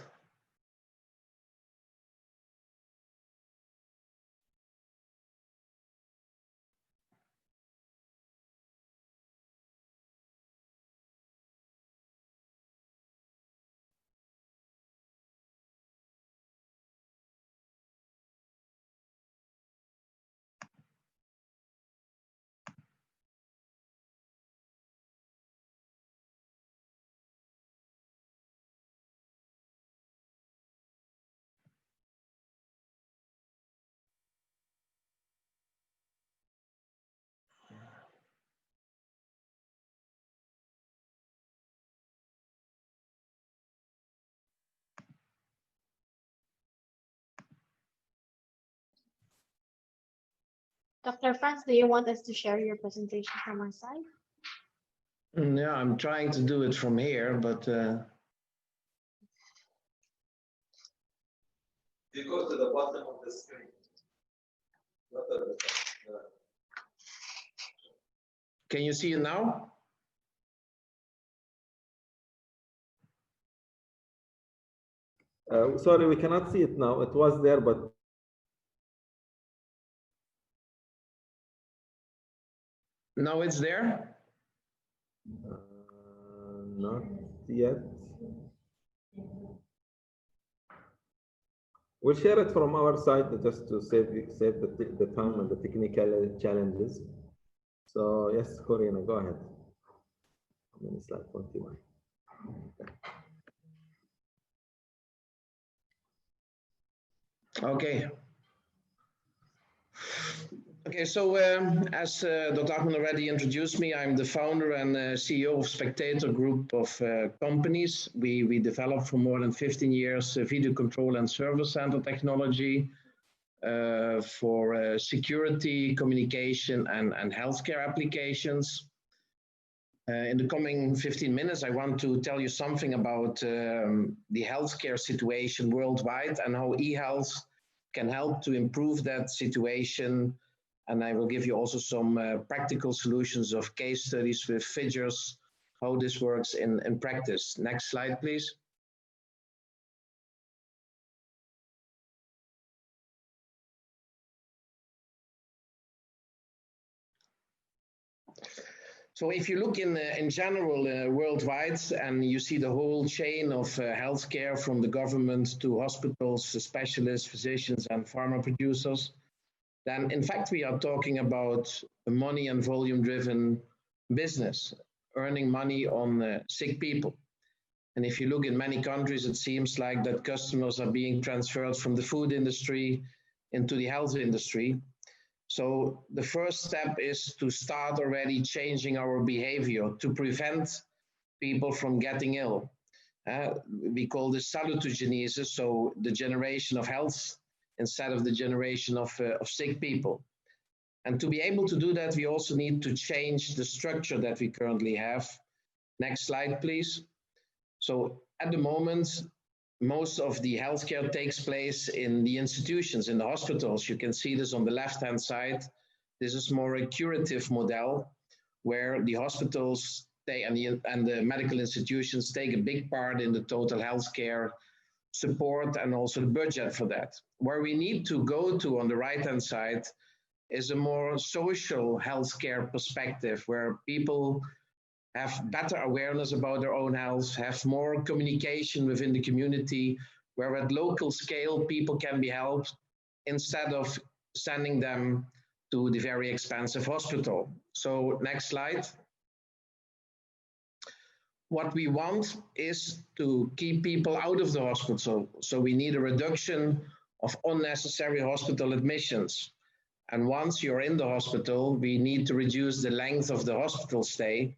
Dr. Franz, do you want us to share your presentation from our side? Yeah, I'm trying to do it from here, but You go to the bottom of the screen. can you see it now? Sorry, we cannot see it now. It was there, but Now it's there? not yet. We'll share it from our side just to save the time and the technical challenges. So yes, Corina, go ahead. I'm in slide 21. Okay. Okay, so as Dr. Ahmed already introduced me, I'm the founder and CEO of Spectator Group of companies. We developed for more than 15 years video control and service center technology for security, communication, and healthcare applications. In the coming 15 minutes, I want to tell you something about the healthcare situation worldwide and how eHealth can help to improve that situation. And I will give you also some practical solutions of case studies with figures, how this works in practice. Next slide, please. So if you look in general worldwide, and you see the whole chain of healthcare from the government to hospitals, specialists, physicians, and pharma producers, then in fact we are talking about a money and volume-driven business, earning money on sick people. And if you look in many countries, it seems like that customers are being transferred from the food industry into the health industry. So the first step is to start already changing our behavior to prevent people from getting ill. We call this salutogenesis, so the generation of health instead of the generation of sick people. And to be able to do that, we also need to change the structure that we currently have. Next slide, please. So at the moment, most of the healthcare takes place in the institutions, in the hospitals. You can see this on the left-hand side. This is more a curative model where the hospitals and the medical institutions take a big part in the total healthcare support and also the budget for that. Where we need to go to on the right-hand side is a more social healthcare perspective where people have better awareness about their own health, have more communication within the community, where at local scale people can be helped instead of sending them to the very expensive hospital. So next slide. What we want is to keep people out of the hospital. So we need a reduction of unnecessary hospital admissions. And once you're in the hospital, we need to reduce the length of the hospital stay.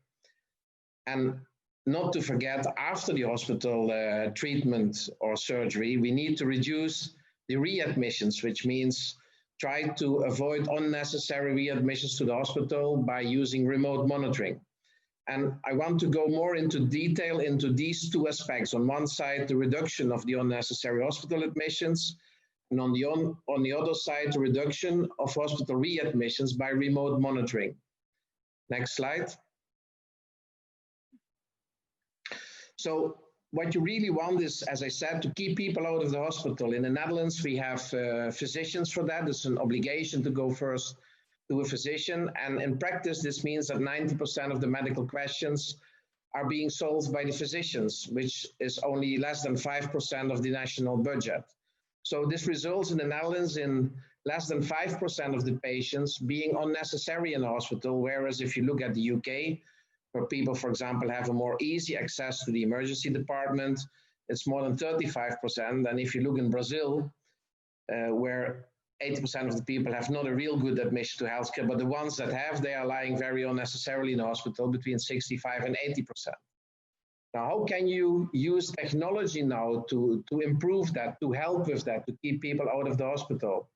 And not to forget, after the hospital treatment or surgery, we need to reduce the readmissions, which means try to avoid unnecessary readmissions to the hospital by using remote monitoring. And I want to go more into detail into these two aspects. On one side, the reduction of the unnecessary hospital admissions, and on the other side, the reduction of hospital readmissions by remote monitoring. Next slide. So what you really want is, as I said, to keep people out of the hospital. In the Netherlands, we have physicians for that. It's an obligation to go first to a physician. And in practice, this means that 90% of the medical questions are being solved by the physicians, which is only less than 5% of the national budget. So this results in the Netherlands in less than 5% of the patients being unnecessary in the hospital, whereas if you look at the UK, where people, for example, have a more easy access to the emergency department, it's more than 35%. And if you look in Brazil, where 80% of the people have not a real good admission to healthcare, but the ones that have, they are lying very unnecessarily in the hospital, between 65 and 80%. Now, how can you use technology now to improve that, to help with that, to keep people out of the hospital?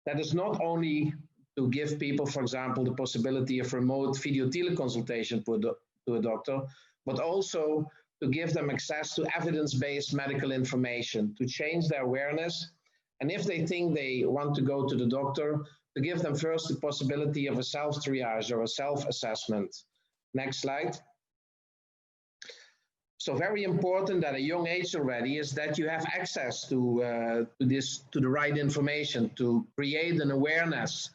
That is not only to give people, for example, the possibility of remote video teleconsultation to a doctor, but also to give them access to evidence-based medical information, to change their awareness. And if they think they want to go to the doctor, to give them first the possibility of a self-triage or a self-assessment. Next slide. So very important at a young age already is that you have access to the right information, to create an awareness.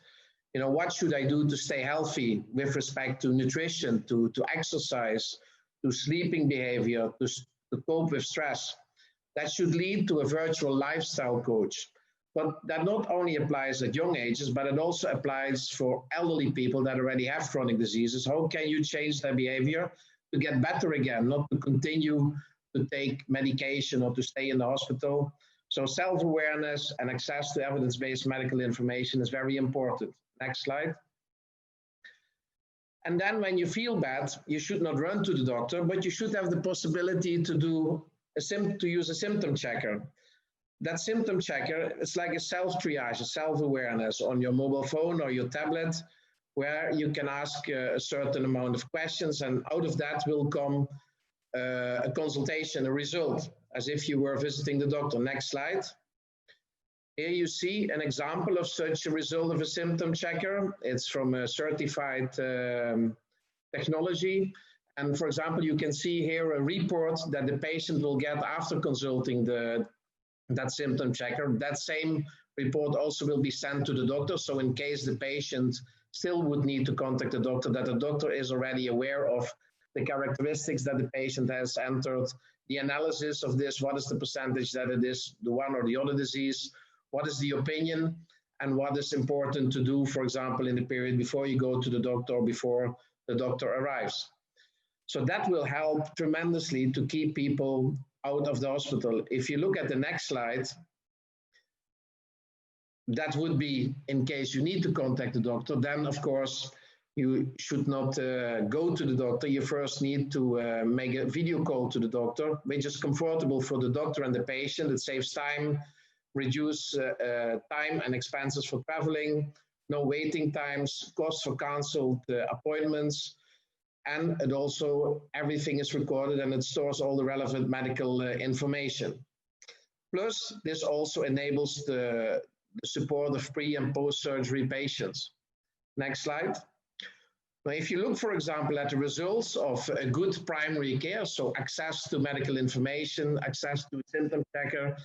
You know, what should I do to stay healthy with respect to nutrition, to exercise, to sleeping behavior, to cope with stress? That should lead to a virtual lifestyle coach. But that not only applies at young ages, but it also applies for elderly people that already have chronic diseases. How can you change their behavior to get better again, not to continue to take medication or to stay in the hospital? So self-awareness and access to evidence-based medical information is very important. Next slide. And then when you feel bad, you should not run to the doctor, but you should have the possibility to use a symptom checker. That symptom checker, it's like a self-triage, a self-awareness on your mobile phone or your tablet, where you can ask a certain amount of questions, and out of that will come a consultation, a result, as if you were visiting the doctor. Next slide. Here you see an example of such a result of a symptom checker. It's from a certified technology. And for example, you can see here a report that the patient will get after consulting that symptom checker. That same report also will be sent to the doctor. So in case the patient still would need to contact the doctor, that the doctor is already aware of the characteristics that the patient has entered, the analysis of this, what is the percentage that it is the one or the other disease, what is the opinion, and what is important to do, for example, in the period before you go to the doctor or before the doctor arrives. So that will help tremendously to keep people out of the hospital. If you look at the next slide, that would be in case you need to contact the doctor. Then, of course, you should not go to the doctor. You first need to make a video call to the doctor, which is comfortable for the doctor and the patient. It saves time, reduce time and expenses for traveling, no waiting times, costs for canceled appointments, and it also, everything is recorded and it stores all the relevant medical information. Plus, this also enables the support of pre and post-surgery patients. Next slide. Now, if you look, for example, at the results of a good primary care, so access to medical information, access to a symptom checker,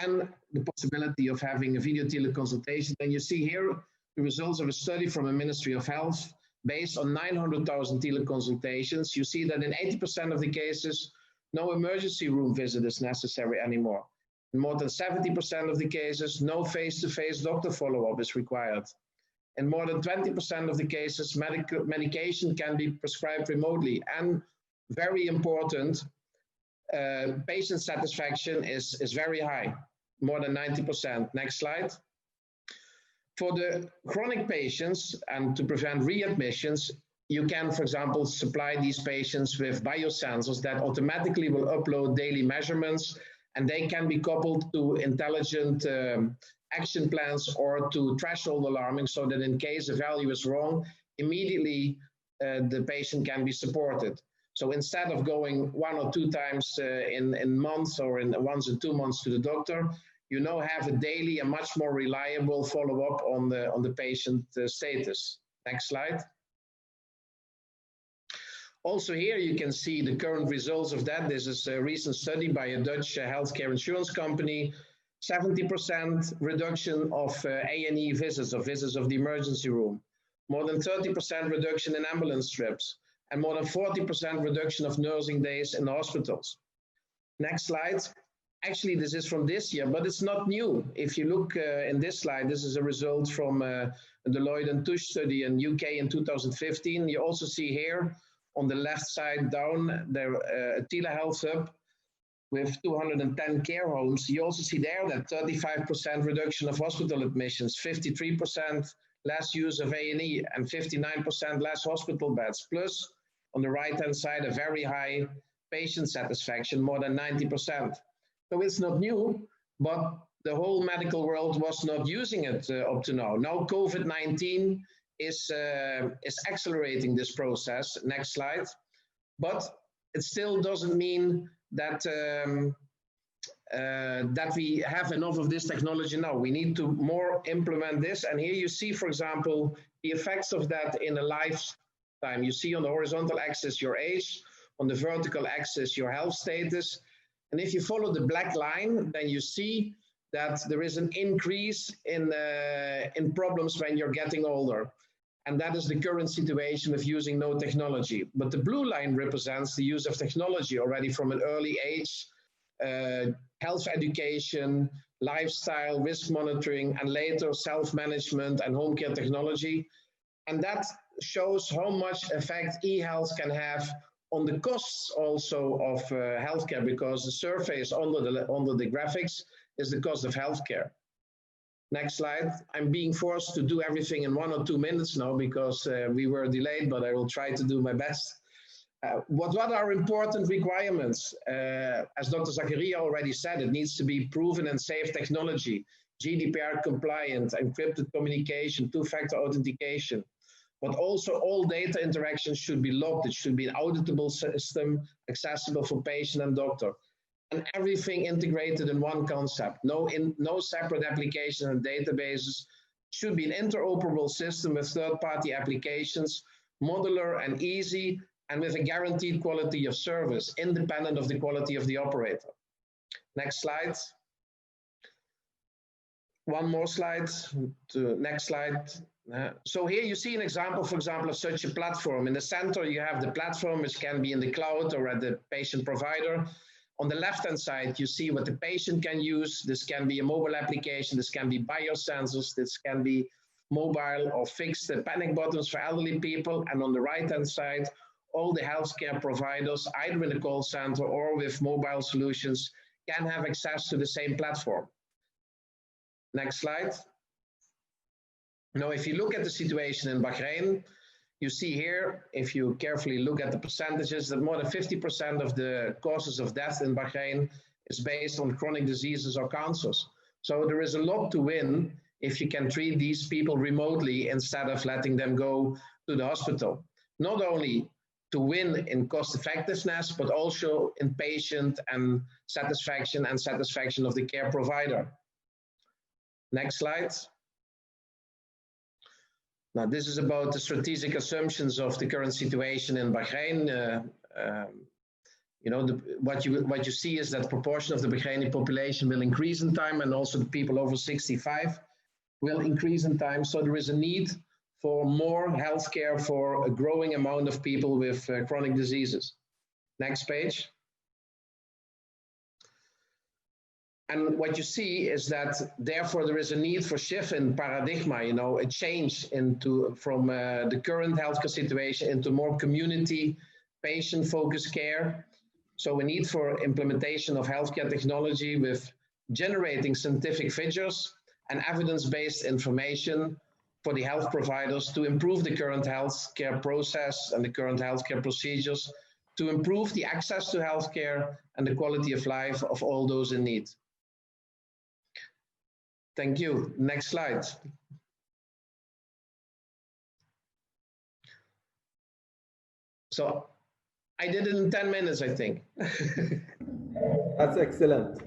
and the possibility of having a video teleconsultation, then you see here the results of a study from the Ministry of Health based on 900,000 teleconsultations. You see that in 80% of the cases, no emergency room visit is necessary anymore. In more than 70% of the cases, no face-to-face doctor follow-up is required. In more than 20% of the cases, medication can be prescribed remotely. And very important, patient satisfaction is very high, more than 90%. Next slide. For the chronic patients and to prevent readmissions, you can, for example, supply these patients with biosensors that automatically will upload daily measurements, and they can be coupled to intelligent action plans or to threshold alarming, so that in case a value is wrong, immediately the patient can be supported. So instead of going 1 or 2 times in months or in once in 2 months to the doctor, you now have a daily and much more reliable follow-up on the patient status. Next slide. Also here you can see the current results of that. This is a recent study by a Dutch healthcare insurance company. 70% reduction of A&E visits, or visits of the emergency room. More than 30% reduction in ambulance trips. And more than 40% reduction of nursing days in the hospitals. Next slide. Actually, this is from this year, but it's not new. If you look in this slide, this is a result from a Deloitte and Touche study in UK in 2015. You also see here on the left side down there a telehealth hub with 210 care homes. You also see there that 35% reduction of hospital admissions, 53% less use of A&E, and 59% less hospital beds. Plus, on the right-hand side, a very high patient satisfaction, more than 90%. So it's not new, but the whole medical world was not using it up to now. Now COVID-19 is accelerating this process. Next slide. But it still doesn't mean that that we have enough of this technology now. We need to more implement this. And here you see, for example, the effects of that in a lifetime. You see on the horizontal axis your age, on the vertical axis your health status. And if you follow the black line, then you see that there is an increase in problems when you're getting older. And that is the current situation of using no technology. But the blue line represents the use of technology already from an early age, health education, lifestyle, risk monitoring, and later self-management and home care technology. And that shows how much effect eHealth can have on the costs also of healthcare, because the surface under the graphics is the cost of healthcare. Next slide. I'm being forced to do everything in 1 or 2 minutes now because we were delayed, but I will try to do my best. What are important requirements? As Dr. Zakaria already said, it needs to be proven and safe technology, GDPR compliant, encrypted communication, two-factor authentication. But also all data interactions should be logged. It should be an auditable system, accessible for patient and doctor. And everything integrated in one concept. No separate applications and databases. Should be an interoperable system with third-party applications, modular and easy, and with a guaranteed quality of service, independent of the quality of the operator. Next slide. One more slide. Next slide. So here you see an example, for example, of such a platform. In the center, you have the platform, which can be in the cloud or at the patient provider. On the left-hand side, you see what the patient can use. This can be a mobile application. This can be biosensors. This can be mobile or fixed panic buttons for elderly people. And on the right-hand side, all the healthcare providers, either in the call center or with mobile solutions, can have access to the same platform. Next slide. Now, if you look at the situation in Bahrain, you see here, if you carefully look at the percentages, that more than 50% of the causes of death in Bahrain is based on chronic diseases or cancers. So there is a lot to win if you can treat these people remotely instead of letting them go to the hospital. Not only to win in cost effectiveness, but also in patient and satisfaction of the care provider. Next slide. Now, this is about the strategic assumptions of the current situation in Bahrain. What you see is that proportion of the Bahraini population will increase in time, and also the people over 65 will increase in time. So there is a need for more healthcare for a growing amount of people with chronic diseases. Next page. And what you see is that, therefore, there is a need for shift in paradigm, a change from the current healthcare situation into more community, patient-focused care. So we need for implementation of healthcare technology with generating scientific figures and evidence-based information for the health providers to improve the current healthcare process and the current healthcare procedures, to improve the access to healthcare and the quality of life of all those in need. Thank you. Next slide. So I did it in 10 minutes, I think. That's excellent.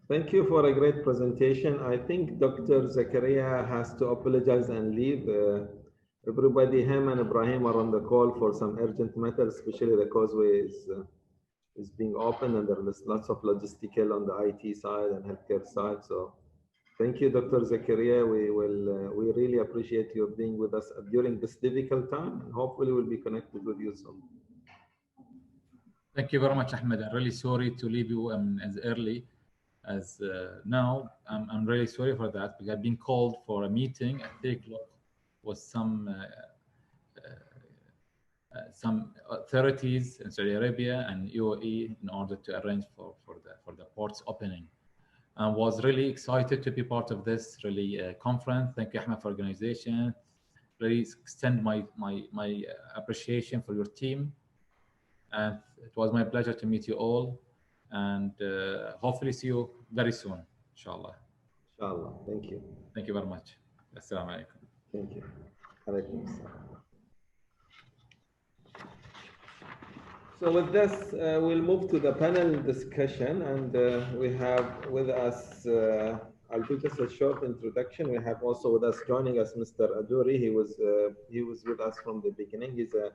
Thank you for a great presentation. I think Dr. Zakaria has to apologize and leave. Everybody, him and Ibrahim are on the call for some urgent matters, especially the causeway is being open, and there is lots of logistical on the IT side and healthcare side. So thank you, Dr. Zakaria. We really appreciate you being with us during this difficult time, and hopefully we'll be connected with you soon. Thank you very much, Ahmed. I'm really sorry to leave you as early as now. I'm really sorry for that. We have been called for a meeting at 3 o'clock with some authorities in Saudi Arabia and UAE in order to arrange for the ports opening. I was really excited to be part of this conference. Thank you, Ahmed, for organization. Really extend my appreciation for your team. And it was my pleasure to meet you all, and hopefully see you very soon, inshallah. Inshallah. Thank you. Thank you very much. Assalamu alaikum. Thank you. Alaikum assalam. So with this, we'll move to the panel discussion, and we have with us, I'll do just a short introduction. We have also with us, joining us, Mr. Adouri. He was with us from the beginning. He's a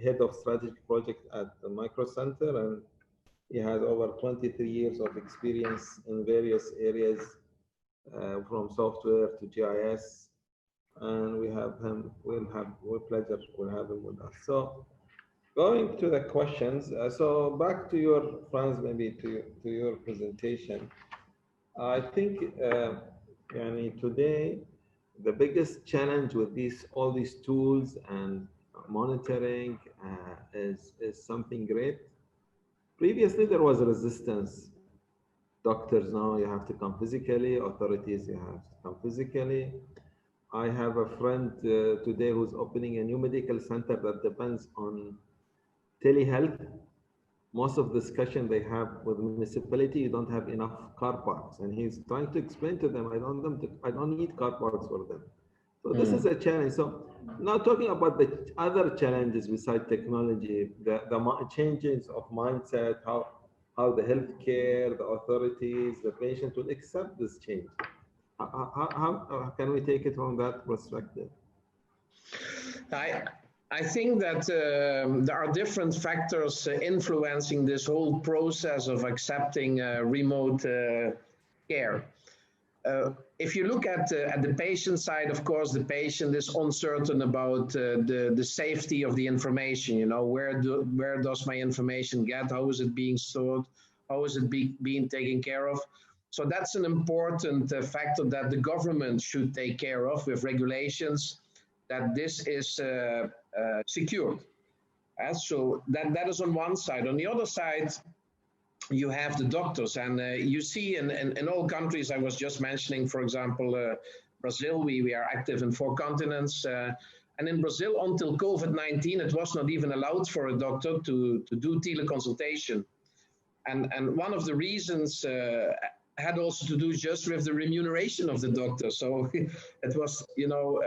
head of strategic project at the Micro Center, and he has over 23 years of experience in various areas, from software to GIS, and we have him. We'll have him with us. So, going to the questions. So back to your friends, maybe to your presentation. I think, today, the biggest challenge with all these tools and monitoring is something great. Previously, there was resistance. Doctors, now you have to come physically. Authorities, you have to come physically. I have a friend today who's opening a new medical center that depends on telehealth. Most of the discussion they have with municipality, you don't have enough car parks, and he's trying to explain to them, I don't need car parks for them. So this is a challenge. So now talking about the other challenges beside technology, the changes of mindset, how the healthcare, the authorities, the patient will accept this change. How can we take it from that perspective? I think that there are different factors influencing this whole process of accepting remote care. If you look at the patient side, of course, the patient is uncertain about the safety of the information. You know, where does my information get? How is it being stored? How is it being taken care of? So that's an important factor that the government should take care of with regulations, that this is secured. So that is on one side. On the other side, you have the doctors, and you see in all countries. I was just mentioning, for example, Brazil. We are active in 4 continents, and in Brazil, until COVID-19, it was not even allowed for a doctor to do teleconsultation. And one of the reasons had also to do just with the remuneration of the doctor. So it was, you know,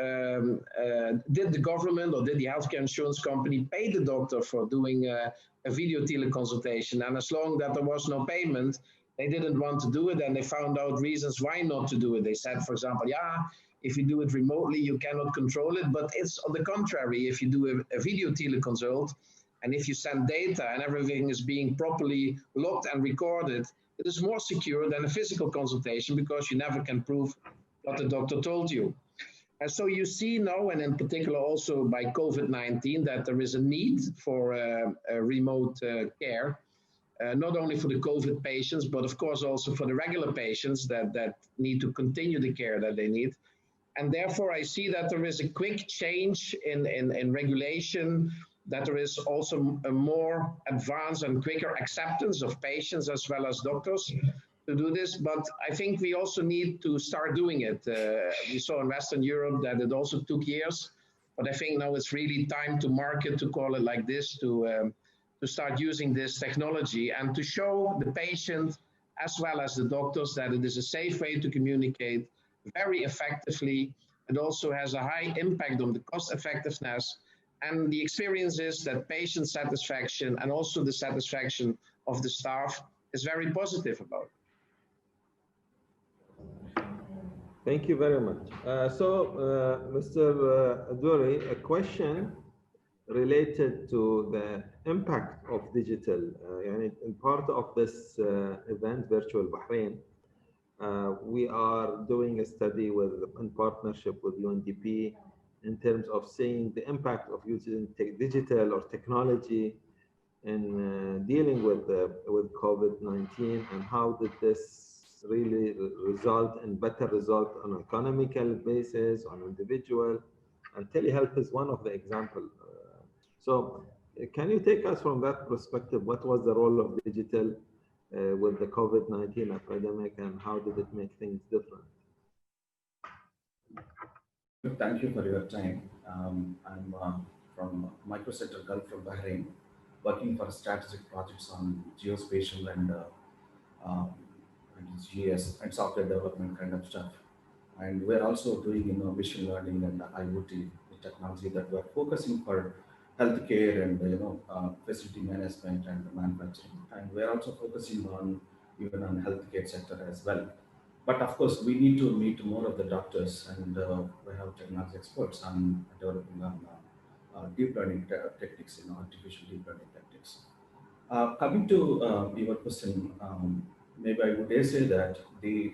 did the government or did the healthcare insurance company pay the doctor for doing a video teleconsultation? And as long that there was no payment, they didn't want to do it, and they found out reasons why not to do it. They said, for example, yeah, if you do it remotely, you cannot control it. But it's on the contrary, if you do a video teleconsult, and if you send data and everything is being properly logged and recorded, it is more secure than a physical consultation, because you never can prove what the doctor told you. And so you see now, and in particular also by COVID-19, that there is a need for remote care, not only for the COVID patients, but of course also for the regular patients that need to continue the care that they need. And therefore I see that there is a quick change in regulation, that there is also a more advanced and quicker acceptance of patients as well as doctors to do this. But I think we also need to start doing it. We saw in Western Europe that it also took years, but I think now it's really time to market, to call it like this, to start using this technology and to show the patient as well as the doctors that it is a safe way to communicate very effectively. It also has a high impact on the cost effectiveness. And the experience is that patient satisfaction and also the satisfaction of the staff is very positive about it. Thank you very much. Mr. Duri, a question related to the impact of digital. And in part of this event, Virtual Bahrain, we are doing a study in partnership with UNDP in terms of seeing the impact of using digital or technology in dealing with COVID-19, and how did this really result in better result on an economical basis, on individual, and telehealth is one of the examples. So can you take us from that perspective, what was the role of digital with the COVID-19 epidemic, and how did it make things different? Thank you for your time. I'm from Microcenter Gulf from Bahrain, working for strategic projects on geospatial and GS and software development kind of stuff. And we're also doing machine learning and IoT technology that we're focusing for healthcare and facility management and manufacturing. And we're also focusing on even on healthcare sector as well. But of course, we need to meet more of the doctors, and we have technology experts on developing on deep learning techniques, artificial deep learning techniques. Coming to your question, maybe I would say that the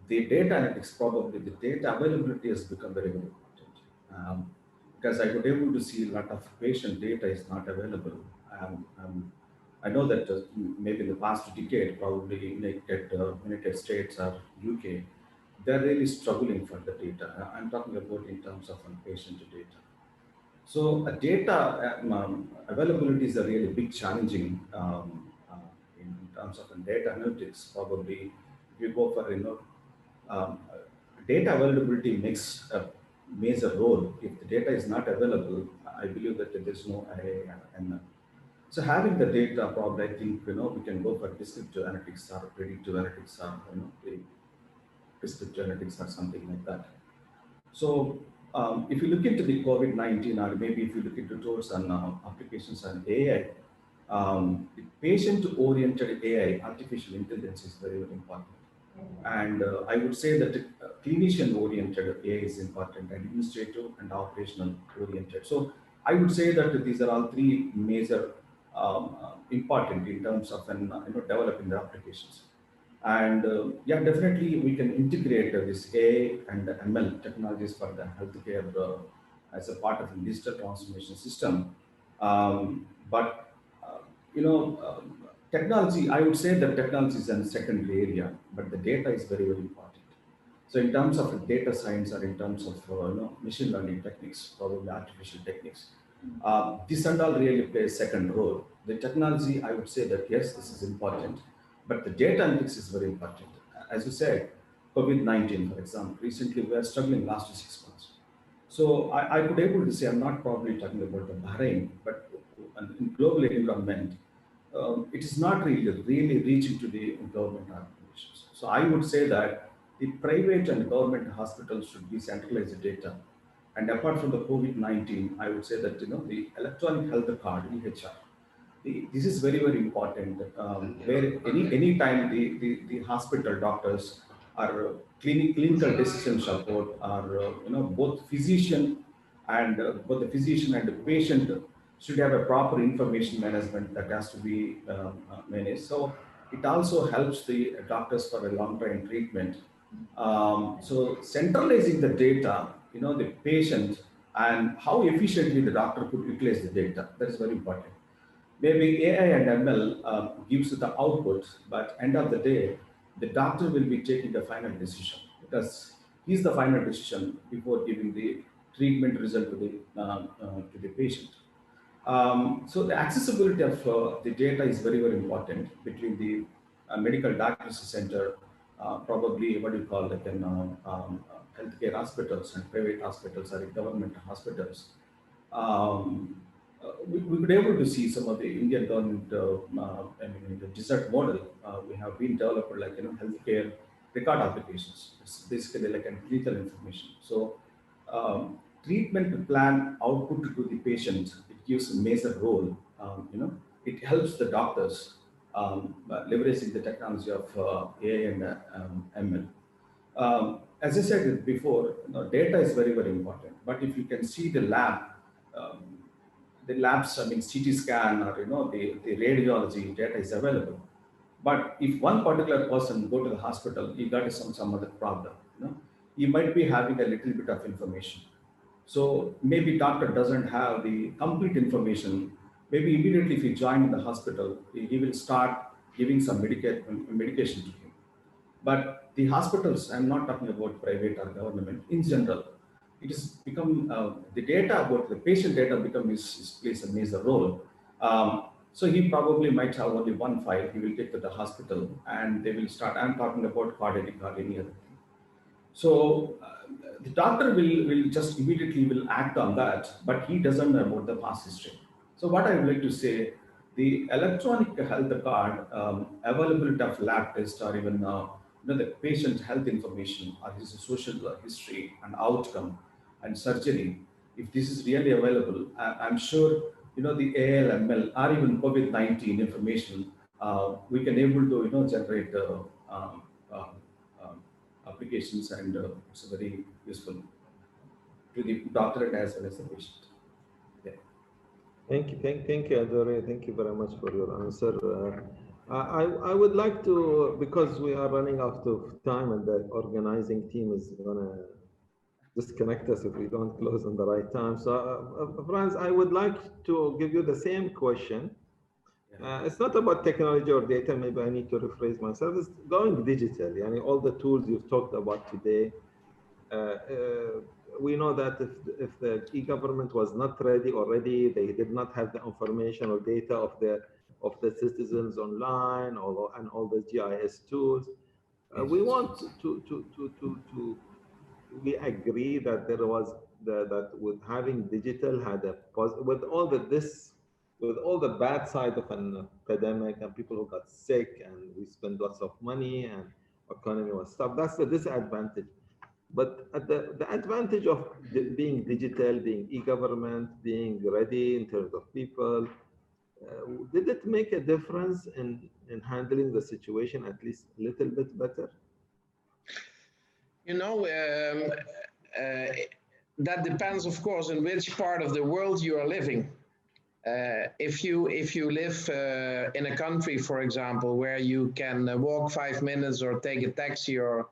data analytics, probably the data availability has become very, very important. Because I was able to see a lot of patient data is not available. I know that maybe in the past decade, probably United States or UK, they're really struggling for the data. I'm talking about in terms of patient data. So data availability is a really big challenging in terms of data analytics. Probably if you go for data availability makes a major role. If the data is not available, I believe that there is no ML. So having the data, probably I think we can go for descriptive analytics or predictive analytics or prescriptive analytics or something like that. So if you look into the COVID-19, or maybe if you look into tools and applications on AI, patient-oriented AI, artificial intelligence is very, very important. And I would say that clinician-oriented AI is important, and administrative and operational oriented. So I would say that these are all three major important in terms of developing the applications. And yeah, definitely we can integrate this AI and ML technologies for the healthcare as a part of a digital transformation system. But technology, I would say that technology is a secondary area, but the data is very, very important. So in terms of data science or in terms of machine learning techniques, probably artificial techniques, this and all really play a second role. The technology, I would say that yes, this is important, but the data analytics is very important. As you said, COVID-19, for example, recently we are struggling last 6 months. So I could able to say, I'm not probably talking about the Bahrain, but in global environment, it is not really reaching to the government organizations. So I would say that the private and government hospitals should be centralized data. And apart from the COVID-19, I would say that the electronic health card, eHealth, this is very, very important. Where any time the hospital doctors or clinical decision support or both physician and both the physician and the patient should have a proper information management that has to be managed. So it also helps the doctors for a long-term treatment. So centralizing the data, the patient and how efficiently the doctor could utilize the data, that is very important. Maybe AI and ML gives the output, but end of the day, the doctor will be taking the final decision because he's the final decision before giving the treatment result to the patient. So the accessibility of the data is very, very important between the medical diagnosis center, probably what you call like healthcare hospitals and private hospitals or government hospitals. We could able to see some of the Indian government, in the desert model, we have been developed like healthcare record applications. It's basically like a clinical information. So treatment plan output to the patient, it gives a major role. It helps the doctors leveraging the technology of AI and ML. As I said before, data is very, very important. But if you can see um, the labs, I mean, CT scan or the radiology data is available. But if one particular person go to the hospital, he got some other problem, he might be having a little bit of information. So maybe doctor doesn't have the complete information. Maybe immediately if he join in the hospital, he will start giving some medication to him. But the hospitals, I'm not talking about private or government, in general, it has become, the data about the patient data plays a major role. So he probably might have only one file, he will take to the hospital and they will start, I'm talking about cardiac or any other thing. So the doctor will just immediately will act on that, but he doesn't know about the past history. So what I would like to say, the electronic health card, availability of lab test or even the patient health information or his social history and outcome and surgery, if this is really available, I'm sure the ALML or even COVID-19 information, we can able to generate um, um, um, applications, and it's very useful to the doctor as well as the patient. Yeah. Thank you, Adore. Thank you very much for your answer. I would like to, because we are running out of time and the organizing team is gonna disconnect us if we don't close on the right time. So, Franz, I would like to give you the same question. It's not about technology or data. Maybe I need to rephrase myself. It's going digital. I mean, all the tools you've talked about today. We know that if the e-government was not ready already, they did not have the information or data of the citizens online and all the GIS tools. We want to we agree that there was that with having digital had a with all the bad side of an pandemic and people who got sick and we spend lots of money and economy was stuff. That's the disadvantage. But at the advantage of being digital, being e-government, being ready in terms of people, did it make a difference in handling the situation at least a little bit better? That depends, of course, in which part of the world you are living. If you live in a country, for example, where you can walk 5 minutes or take a taxi or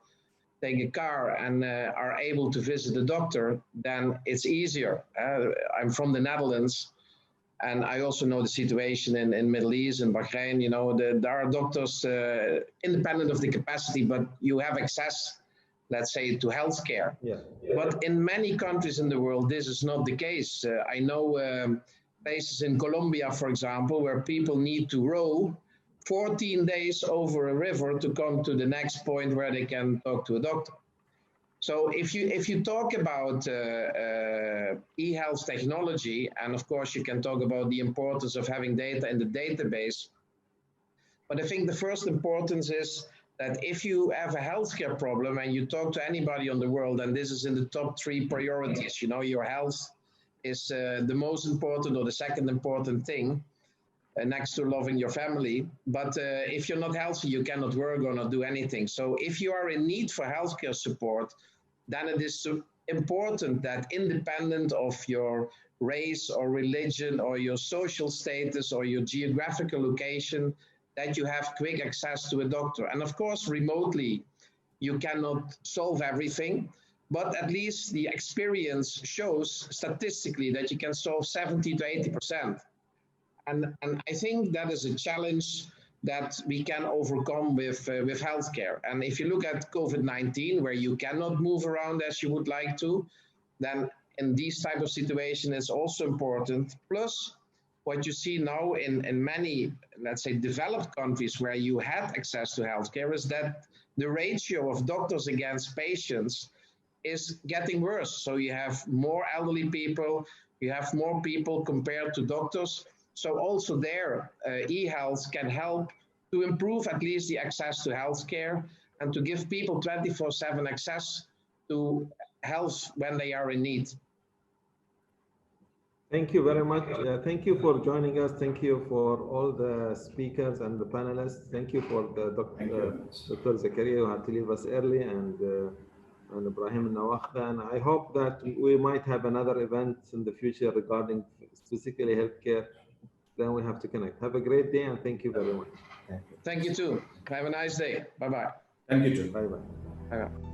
take a car and are able to visit the doctor, then it's easier. I'm from the Netherlands, and I also know the situation in Middle East and Bahrain. You know, there are doctors independent of the capacity, but you have access, let's say, to healthcare. Yeah. But in many countries in the world, this is not the case. I know places in Colombia, for example, where people need to row 14 days over a river to come to the next point where they can talk to a doctor. So if you talk about eHealth technology, and of course you can talk about the importance of having data in the database, but I think the first importance is that if you have a healthcare problem and you talk to anybody on the world, and this is in the top 3 priorities, you know, your health is the most important or the second important thing, next to loving your family. But if you're not healthy, you cannot work or not do anything. So if you are in need for healthcare support, then it is important that independent of your race or religion or your social status or your geographical location, that you have quick access to a doctor. And of course, remotely, you cannot solve everything, but at least the experience shows statistically that you can solve 70 to 80%. And I think that is a challenge that we can overcome with healthcare. And if you look at COVID-19, where you cannot move around as you would like to, then in these type of situations, it's also important. Plus, what you see now in many, let's say, developed countries where you had access to healthcare is that the ratio of doctors against patients is getting worse. So you have more elderly people, you have more people compared to doctors. So also there, eHealth can help to improve at least the access to healthcare and to give people 24/7 access to health when they are in need. Thank you very much. Thank you for joining us. Thank you for all the speakers and the panelists. Thank you for the Dr. Zakaria, who had to leave us early, and Ibrahim Nawakha. And I hope that we might have another event in the future regarding specifically healthcare. Then we have to connect. Have a great day, and thank you very much. Thank you too. Have a nice day. Bye-bye. Thank you too. Bye-bye. Bye-bye.